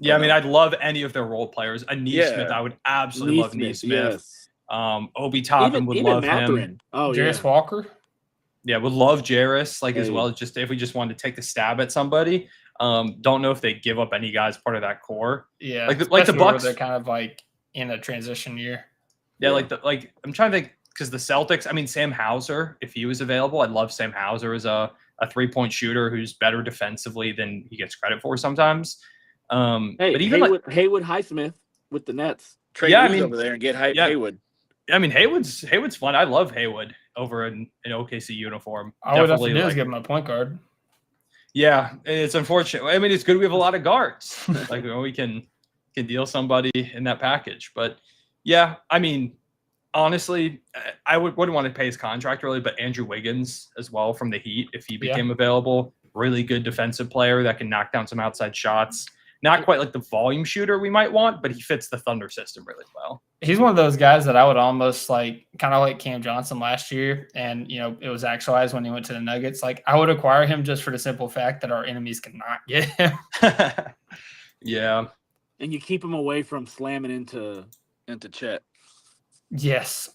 Yeah, I mean, I'd love any of their role players. Smith, I would absolutely love Neesmith. Yes. Obi Toppin would love him. Oh, Jarris Walker. Yeah, would love Jarris, as well. Just if we just wanted to take the stab at somebody. Don't know if they give up any guys part of that core. Yeah, like the Bucks, they're kind of like in a transition year. Yeah, I'm trying to think because the Celtics. I mean, Sam Hauser, if he was available, I'd love Sam Hauser as a 3-point shooter who's better defensively than he gets credit for sometimes. But even Haywood Highsmith with the Nets. Trade over there and get Haywood. I mean, Haywood's fun. I love Haywood over in an OKC uniform. All we have to do is give him a point guard. Yeah, it's unfortunate. I mean, it's good we have a lot of guards. Like we can deal somebody in that package. But yeah, I mean, honestly, I wouldn't want to pay his contract really, but Andrew Wiggins as well from the Heat if he became available. Really good defensive player that can knock down some outside shots. Not quite like the volume shooter we might want, but he fits the Thunder system really well. He's one of those guys that I would almost kind of like Cam Johnson last year. And, it was actualized when he went to the Nuggets. Like I would acquire him just for the simple fact that our enemies cannot get him. Yeah. And you keep him away from slamming into Chet. Yes.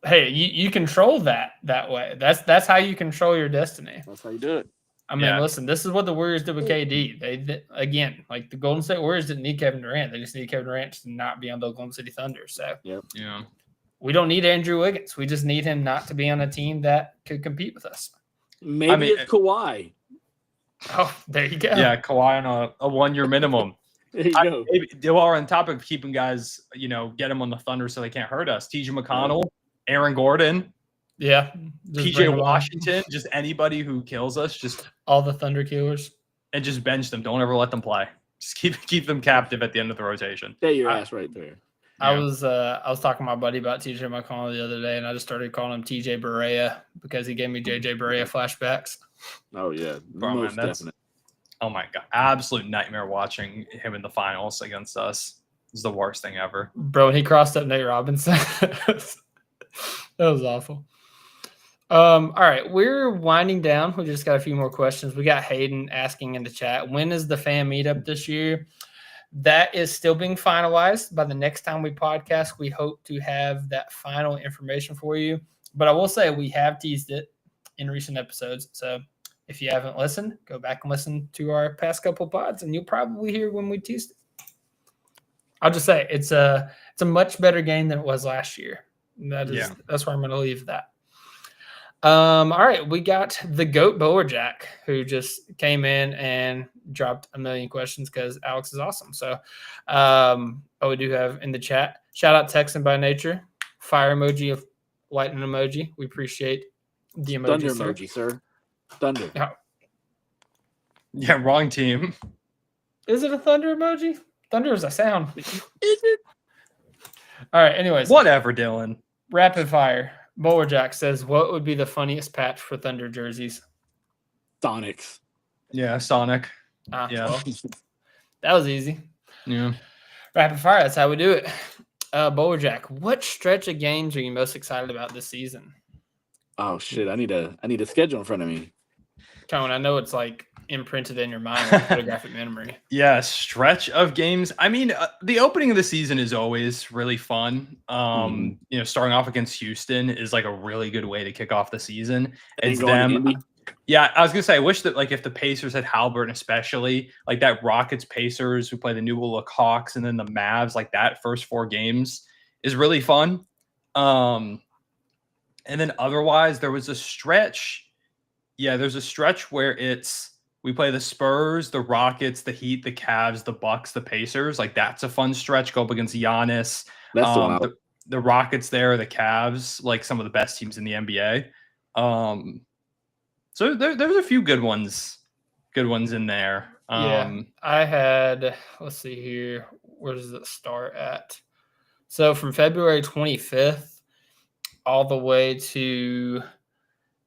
Hey, you control that way. That's how you control your destiny. That's how you do it. I mean, listen, this is what the Warriors did with KD. They again, like the Golden State Warriors didn't need Kevin Durant. They just need Kevin Durant to not be on the Oklahoma City Thunder. So yeah, we don't need Andrew Wiggins. We just need him not to be on a team that could compete with us. Maybe it's Kawhi. Oh, there you go. Yeah, Kawhi on a 1-year minimum. There you go. While we're on topic of keeping guys, get them on the Thunder so they can't hurt us. TJ McConnell, Aaron Gordon. Yeah. PJ Washington, just anybody who kills us, just all the Thunder killers. And just bench them. Don't ever let them play. Just keep them captive at the end of the rotation. Stay your ass right there. I was talking to my buddy about TJ McConnell the other day, and I just started calling him TJ Barea because he gave me JJ Barea flashbacks. Oh yeah. Bro, man, oh my god. Absolute nightmare watching him in the finals against us. It's the worst thing ever. Bro, when he crossed up Nate Robinson. That was awful. All right, we're winding down. We just got a few more questions. We got Hayden asking in the chat, when is the fan meetup this year? That is still being finalized. By the next time we podcast, we hope to have that final information for you. But I will say we have teased it in recent episodes. So if you haven't listened, go back and listen to our past couple pods, and you'll probably hear when we teased it. I'll just say it's a much better game than it was last year. That's where I'm going to leave that. All right, we got the GOAT Bowerjack, who just came in and dropped a million questions because Alex is awesome. So, we do have in the chat, shout out Texan by Nature, fire emoji of lightning emoji. We appreciate the emoji. Thunder emoji, sir. Thunder. Oh. Yeah, wrong team. Is it a thunder emoji? Thunder is a sound. Is it? All right. Anyways, whatever, Dylan. Rapid fire. Bowerjack says, what would be the funniest patch for Thunder jerseys? Sonics. Yeah, Sonic. Yeah. Well, that was easy. Yeah. Rapid fire. That's how we do it. Bowler Jack, what stretch of games are you most excited about this season? Oh shit! I need a schedule in front of me. Cohen, I know it's like imprinted in your mind like photographic memory. Yeah, stretch of games. I mean, the opening of the season is always really fun. Starting off against Houston is like a really good way to kick off the season. It's them. Yeah, I was gonna say, I wish that like if the Pacers had Haliburton, especially like that Rockets Pacers who play the New Look Hawks and then the Mavs, like that first 4 games is really fun. And then otherwise there was a stretch. Yeah, there's a stretch where we play the Spurs, the Rockets, the Heat, the Cavs, the Bucks, the Pacers. Like that's a fun stretch. Go up against Giannis. That's the one. The Rockets there, the Cavs, like some of the best teams in the NBA. So there's a few good ones in there. Yeah, I had, let's see here. Where does it start at? So from February 25th all the way to,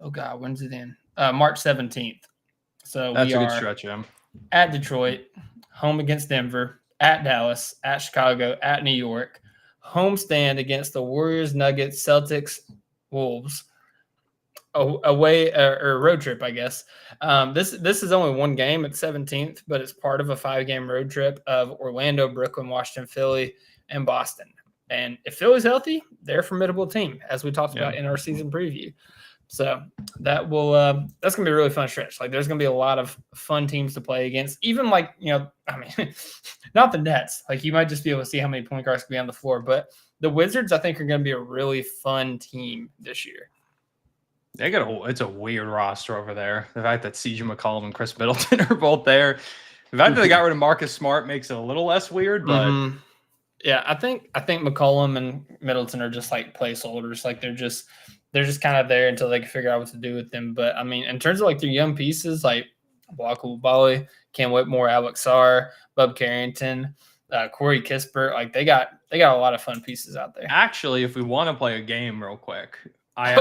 oh God, when's it in? March 17th. So that's a good stretch, yeah. At Detroit, home against Denver, at Dallas, at Chicago, at New York, homestand against the Warriors, Nuggets, Celtics, Wolves. Away or road trip, I guess. This is only one game at 17th, but it's part of a 5-game road trip of Orlando, Brooklyn, Washington, Philly, and Boston. And if Philly's healthy, they're a formidable team, as we talked about in our season preview. So that's gonna be a really fun stretch. Like there's gonna be a lot of fun teams to play against. Even like, not the Nets. Like you might just be able to see how many point guards can be on the floor, but the Wizards, I think, are gonna be a really fun team this year. It's a weird roster over there. The fact that CJ McCollum and Chris Middleton are both there. The fact that they got rid of Marcus Smart makes it a little less weird, but yeah, I think McCollum and Middleton are just like placeholders. Like they're just kind of there until they can figure out what to do with them. But I mean, in terms of like their young pieces, like Blake Bali, Cam Whitmore, Alex Sarr, Bub Carrington, Corey Kispert, like they got a lot of fun pieces out there. Actually, if we want to play a game real quick, I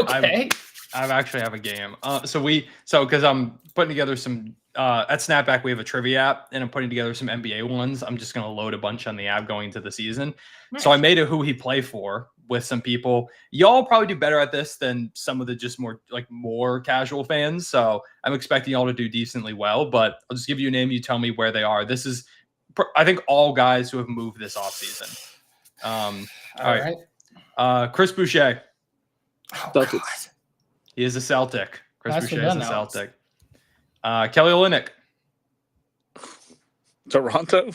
actually have a game. Because I'm putting together some at Snapback, we have a trivia app, and I'm putting together some NBA ones. I'm just going to load a bunch on the app going into the season. Nice. So I made a who he play for with some people. Y'all probably do better at this than some of the just more casual fans. So I'm expecting y'all to do decently well, but I'll just give you a name. You tell me where they are. This is, I think, all guys who have moved this offseason. All right. Chris Boucher. Oh, he is a Celtic. Chris Boucher is a Celtic. Kelly Olynyk. Toronto.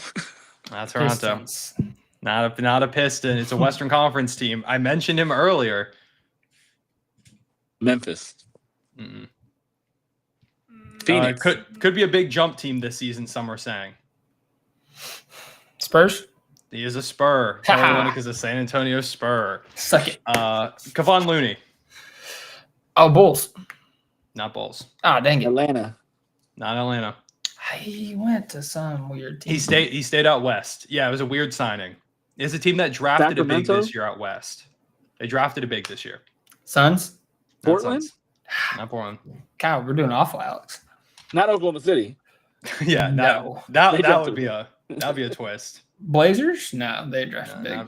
Not Toronto. Pistons. Not a Piston. It's a Western Conference team. I mentioned him earlier. Memphis. Mm-mm. Phoenix. Could be a big jump team this season, some are saying. Spurs? He is a Spur. Kelly Olynyk is a San Antonio Spur. Suck it. Kevon Looney. Oh, Bulls. Not Bulls. Oh, dang it. Atlanta. Not Atlanta. He went to some weird team. He stayed out west. Yeah, it was a weird signing. It's a team that drafted Sacramento? a big this year out west. They drafted a big this year. Suns? Portland? Not Portland. God, we're doing awful, Alex. Not Oklahoma City. Yeah, no. That would be a twist. Blazers? No, they drafted big.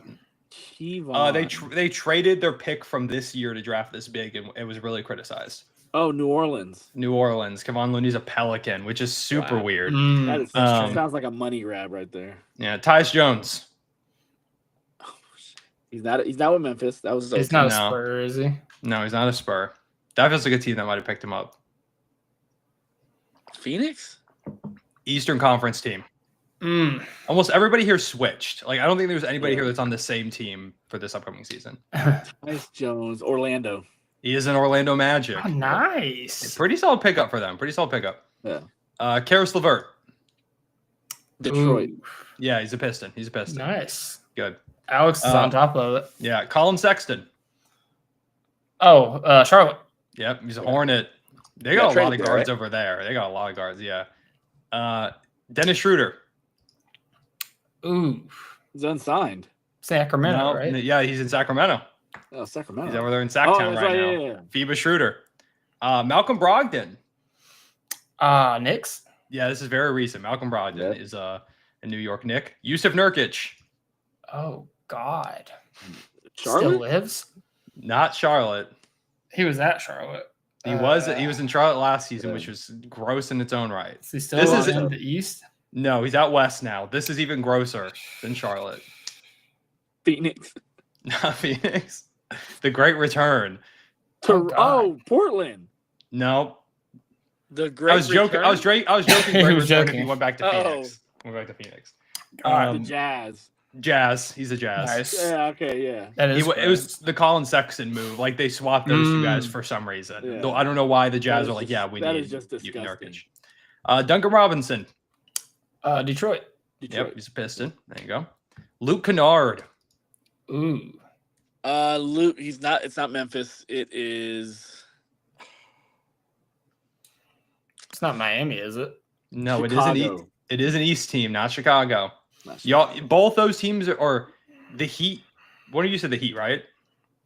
They traded their pick from this year to draft this big, and it was really criticized. Oh, New Orleans. Kevon Looney's a Pelican, which is super weird. That sounds like a money grab right there. Yeah, Tyus Jones. He's not with Memphis. That was he's not a Spur, is he? No, he's not a Spur. That feels like a team that might have picked him up. Phoenix? Eastern Conference team. Almost everybody here switched. Like, I don't think there's anybody here that's on the same team for this upcoming season. Tyus Jones, Orlando. He is an Orlando Magic. Oh, nice. Pretty solid pickup for them. Yeah. Karis LeVert. Detroit. Ooh. Yeah, he's a Piston. Nice. Good. Alex is on top of it. Yeah, Colin Sexton. Oh, Charlotte. Yep, he's a Hornet. They got a lot of guards over there. They got a lot of guards, yeah. Dennis Schroeder. Ooh. He's unsigned. Sacramento, right? Yeah, he's in Sacramento. Oh, Sacramento. He's over there in Sacktown right now. Yeah. FIBA Schroeder. Malcolm Brogdon. Knicks? Yeah, this is very recent. Malcolm Brogdon is a New York Knick. Yusuf Nurkic. Oh God. Charlotte? Still lives? Not Charlotte. He was at Charlotte. He was in Charlotte last season, which was gross in its own right. Is he still This is- in the East? No, he's out west now. This is even grosser than Charlotte. Phoenix. Not Phoenix. The Great Return. Portland. No. The Great I was joking. I was joking. He Great was Return if joking. he went back to Oh. Phoenix. Went back to Phoenix. The Jazz. Jazz. He's a Jazz. Nice. Yeah, okay, yeah. That is It was the Colin Sexton move. Like they swapped those two guys for some reason. Yeah. Though I don't know why the Jazz is are like, just- yeah, we that need is just you, disgusting. Nurkic. Duncan Robinson. Detroit. Yep, he's a Piston. There you go. Luke Kennard. Ooh. Luke, it's not Memphis. It is It's not Miami, is it? No, Chicago. it is an East team, not Chicago. Not Y'all, Chicago. both those teams are the Heat. What do you said? The Heat, right?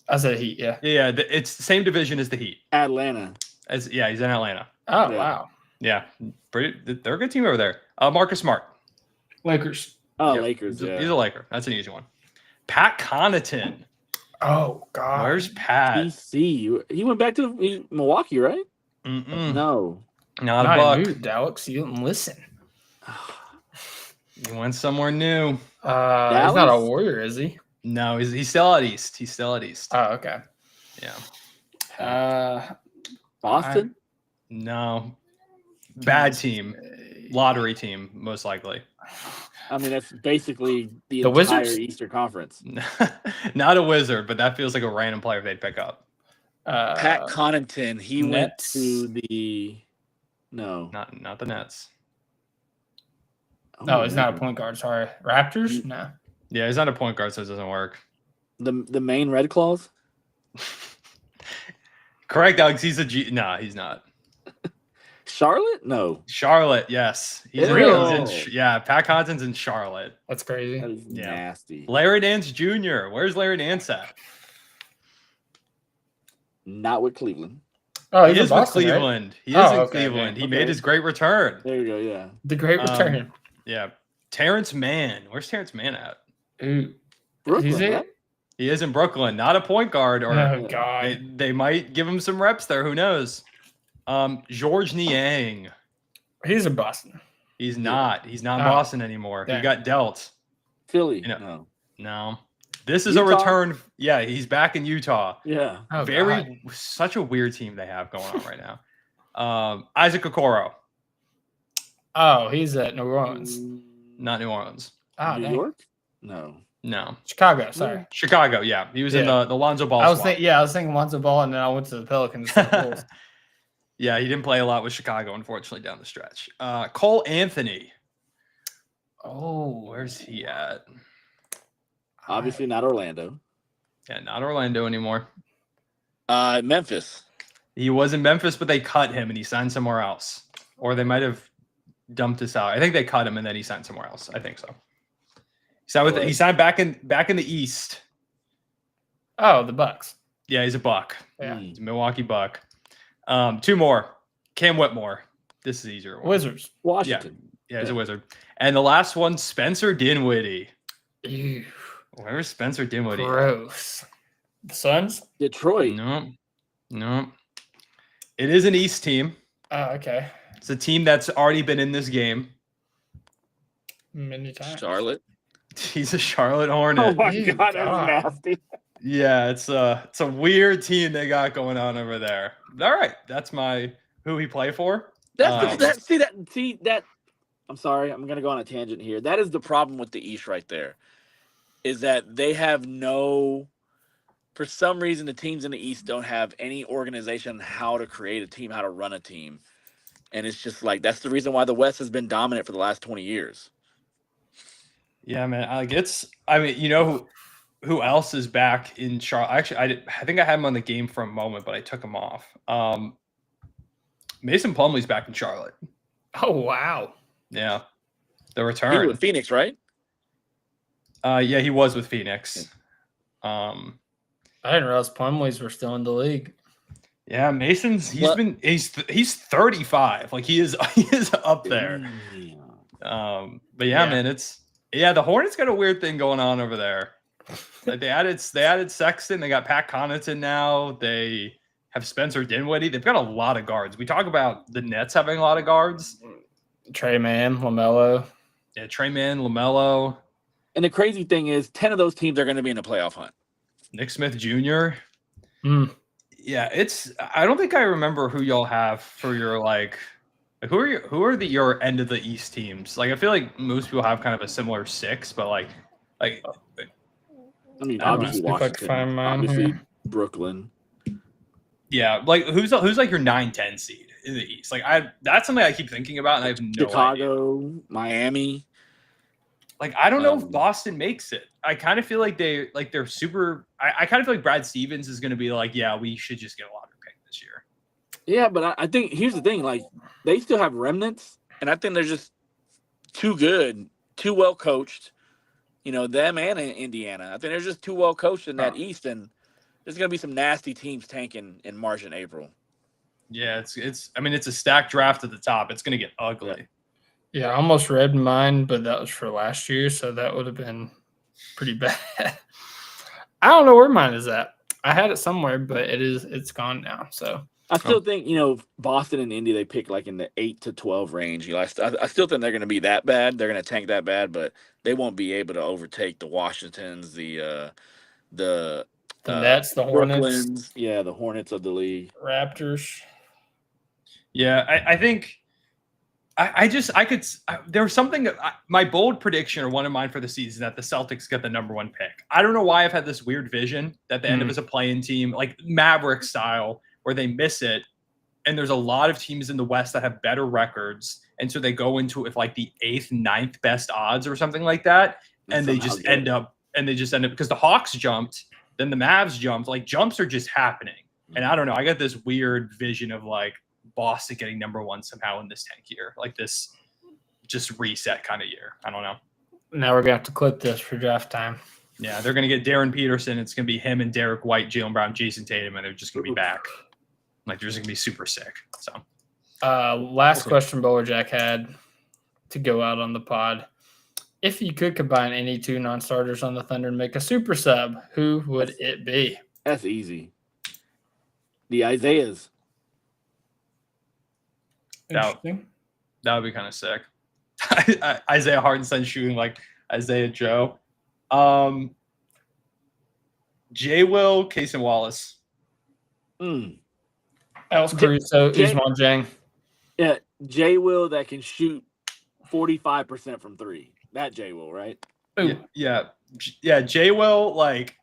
I said Heat, yeah. Yeah, it's the same division as the Heat. Atlanta. He's in Atlanta. Oh, Yeah. wow. Yeah, they're a good team over there. Marcus Smart. Lakers. Oh, Yep, Lakers. He's Yeah. a Laker. That's an easy one. Pat Connaughton. Oh, God. Where's Pat? DC. He went back to Milwaukee, right? Mm-mm. No. Not a Not buck. moved, Alex. You didn't listen. He went somewhere new. He's not a Dallas? Warrior, is he? No, he's still at East. He's still at East. Oh, okay. Yeah. Boston. No. Bad team. Lottery team, most likely. I mean, that's basically the The entire Wizards? Eastern Conference. Not a Wizard, but that feels like a random player they'd pick up. Pat Connaughton. He went Nets. to the. No. Not the Nets. No, he's not a point guard. Sorry. Raptors? No. Yeah, he's not a point guard, so it doesn't work. The main Red Claws. Correct, Alex. He's a G. Nah, he's not. Charlotte? No. Charlotte, yes. He's Really? yeah, Pat Connaughton's in Charlotte. That's crazy. That is Yeah. nasty. Larry Nance Jr. Where's Larry Nance at? Not with Cleveland. Oh, He he's is in with Boston, right? Cleveland. He is Oh, in okay, Cleveland. okay, He okay. made his great return. There you go. Yeah. The Great Return. Yeah. Terrence Mann. Where's Terrence Mann at? Ooh. Brooklyn. He's it? right? He is in Brooklyn. Not a point guard. Or Oh, God. they might give him some reps there. Who knows? George Niang. He's in Boston. He's not. He's not in Oh, Boston anymore. He dang. got dealt. Philly. You know- No. No. This is a Utah? return. Yeah, he's back in Utah. Yeah. Oh, Very God. such a weird team they have going on right now. Isaac Okoro, Oh, he's at New Orleans. not New Orleans. Oh, New dang. York? No. No. Chicago. Sorry. Chicago, yeah. He was in Yeah. the Lonzo Ball I was swap. thinking Lonzo Ball, and then I went to the Pelicans. and the Bulls. Yeah, he didn't play a lot with Chicago, unfortunately, down the stretch. Cole Anthony. Oh, Where's he at? Obviously not Orlando. Yeah, not Orlando anymore. Memphis. He was in Memphis, but they cut him and he signed somewhere else. Or they might have dumped us out. I think they cut him and then he signed somewhere else. I think so. He signed back in the East. Oh, the Bucks. Yeah, he's a Buck. Yeah. He's a Milwaukee Buck. Two more. Cam Whitmore. This is easier one. Wizards. Washington. Yeah, he's a Wizard. And the last one, Spencer Dinwiddie. Ew, Where's Spencer Dinwiddie? gross. The Suns. Detroit. No. It is an East team. Oh, okay. It's a team that's already been in this game. Many times. Charlotte. He's a Charlotte Hornet. Oh my Ew, God, God. that's nasty. Yeah, it's a weird team they got going on over there. All right, that's who he play for. That's see that. I'm sorry, I'm gonna go on a tangent here. That is the problem with the East right there, is that they have no. For some reason, the teams in the East don't have any organization on how to create a team, how to run a team, and it's just like that's the reason why the West has been dominant for the last 20 years. Yeah, man. I mean, you know who else is back in Charlotte? Actually, I think I had him on the game for a moment, but I took him off. Mason Plumlee's back in Charlotte. Oh, wow. Yeah, the He return. with Phoenix, right? Yeah, he was with Phoenix. I didn't realize Plumleys were still in the league. Yeah, Mason's What- he's 35. Like he is up there. But yeah, Yeah. man, the Hornets got a weird thing going on over there. Like they added Sexton, they got Pat Connaughton now. They have Spencer Dinwiddie. They've got a lot of guards. We talk about the Nets having a lot of guards. Trey Mann, LaMelo. Yeah, Trey Mann, LaMelo, And the crazy thing is, 10 of those teams are going to be in the playoff hunt. Nick Smith Jr. Mm. Yeah, I don't think I remember who y'all have for your who are your end of the East teams? Like I feel like most people have kind of a similar 6, but like I mean, I don't obviously know if I can Washington, find mine obviously here. Brooklyn. yeah, like who's like your 9-10 seed in the East? Like that's something I keep thinking about and I have no idea. Chicago, Miami. Like I don't know if Boston makes it. I kind of feel like they're super. I kind of feel like Brad Stevens is going to be like, yeah, we should just get a lottery pick this year. Yeah, but I think here's the thing: like they still have remnants, and I think they're just too good, too well coached. You know, them and Indiana. I think they're just too well coached in that East, and there's going to be some nasty teams tanking in March and April. Yeah, it's. I mean, it's a stacked draft at the top. It's going to get ugly. Yeah, I almost read mine, but that was for last year, so that would have been pretty bad. I don't know where mine is at. I had it somewhere, but it's gone now. So I still think, Boston and Indy, they pick like in the 8 to 12 range. I still think they're going to be that bad. They're going to tank that bad, but they won't be able to overtake the Washingtons, the Nets, the Hornets, Brooklyns, the Hornets of the league, Raptors. Yeah, I think there was something my bold prediction or one of mine for the season that the Celtics get the number 1 pick. I don't know why I've had this weird vision that they end up as a play-in team, like Maverick style, where they miss it. And there's a lot of teams in the West that have better records. And so they go into it with like the 8th, 9th best odds or something like that. And they just end up because the Hawks jumped, then the Mavs jumped. Like jumps are just happening. And I don't know. I got this weird vision of like Boston getting number 1 somehow in this tank year, like this just reset kind of year. I don't know. Now we're gonna have to clip this for draft time. Yeah, they're gonna get Darren Peterson. It's gonna be him and Derek White, Jaylen Brown, Jason Tatum, and they're just gonna be back. Like they're just gonna be super sick. So, last question Bowler Jack had to go out on the pod. If you could combine any 2 non-starters on the Thunder and make a super sub, who would it be? That's easy. The Isaiahs. Interesting. that would be kind of sick. Isaiah Hartenstein shooting like Isaiah Joe. J. Will, Case and Wallace. Alex Caruso, Usman Jang. Yeah, J. Will that can shoot 45% from 3. That J. Will, right? Yeah. J. Will, like,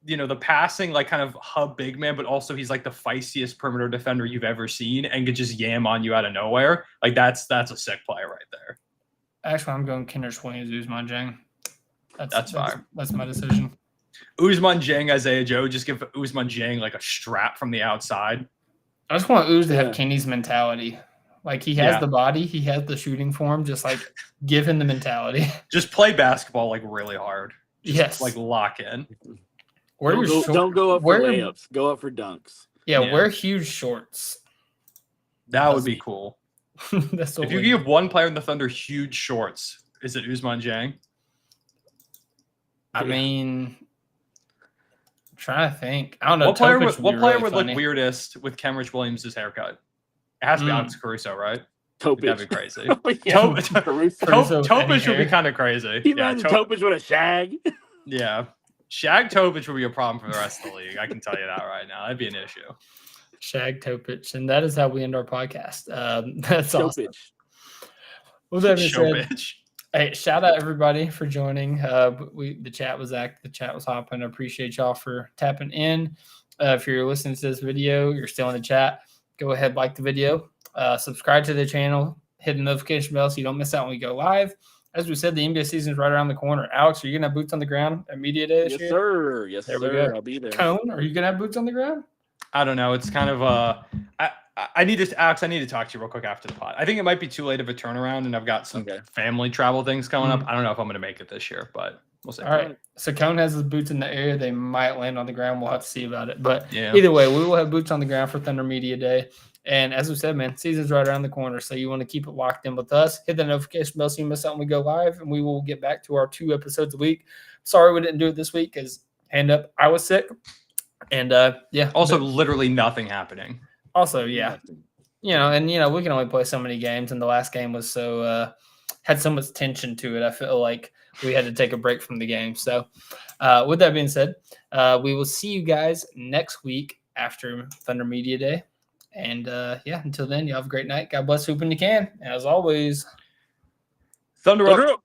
the passing, like, kind of hub big man, but also he's like the feistiest perimeter defender you've ever seen and could just yam on you out of nowhere. Like, that's a sick play right there. Actually, I'm going Kendrick Williams, Usman Jang. That's fire. That's my decision. Usman Jang, Isaiah Joe, just give Usman Jang like a strap from the outside. I just want Uz to have Kenny's mentality. Like, he has the body, he has the shooting form. Just like give him the mentality. Just play basketball like really hard. Yes, like lock in. Don't go up for layups. Go up for dunks. Yeah, wear huge shorts. That would be cool. That's if you give one player in the Thunder huge shorts, is it Usman Jang? I mean, I'm trying to think. I don't know. What player would really look weirdest with Kenrich Williams' haircut? It has to be Alex Caruso, right? Topic. That'd be crazy. Topic would be kind of crazy. Topic with a shag. Yeah. Shag Topic would be a problem for the rest of the league. I can tell you that right now. That'd be an issue. Shag Topic. And that is how we end our podcast. That's awesome. Well, that being said, hey, shout out everybody for joining. The chat was active. The chat was hopping. I appreciate y'all for tapping in. If you're listening to this video, you're still in the chat, go ahead, like the video, subscribe to the channel, hit the notification bell so you don't miss out when we go live. As we said, the NBA season is right around the corner. Alex, are you going to have boots on the ground at Media Day this year? Yes, there sir. We go. I'll be there. Cone, are you going to have boots on the ground? I don't know. It's kind of Alex, I need to talk to you real quick after the pod. I think it might be too late of a turnaround, and I've got some family travel things coming up. I don't know if I'm going to make it this year, but We'll see. All right. So Cone has his boots in the air. They might land on the ground. We'll have to see about it. But Yeah. either way, we will have boots on the ground for Thunder Media Day. And as we said, man, season's right around the corner. So you want to keep it locked in with us. Hit the notification bell so you miss out when we go live. And we will get back to our 2 episodes a week. Sorry we didn't do it this week because, hand up, I was sick. And, yeah. Also, literally nothing happening. Also, yeah. We can only play so many games. And the last game was had so much tension to it. I feel like we had to take a break from the game. So with that being said, we will see you guys next week after Thunder Media Day. And until then, you have a great night. God bless, hoop when you can. As always, Thunder up.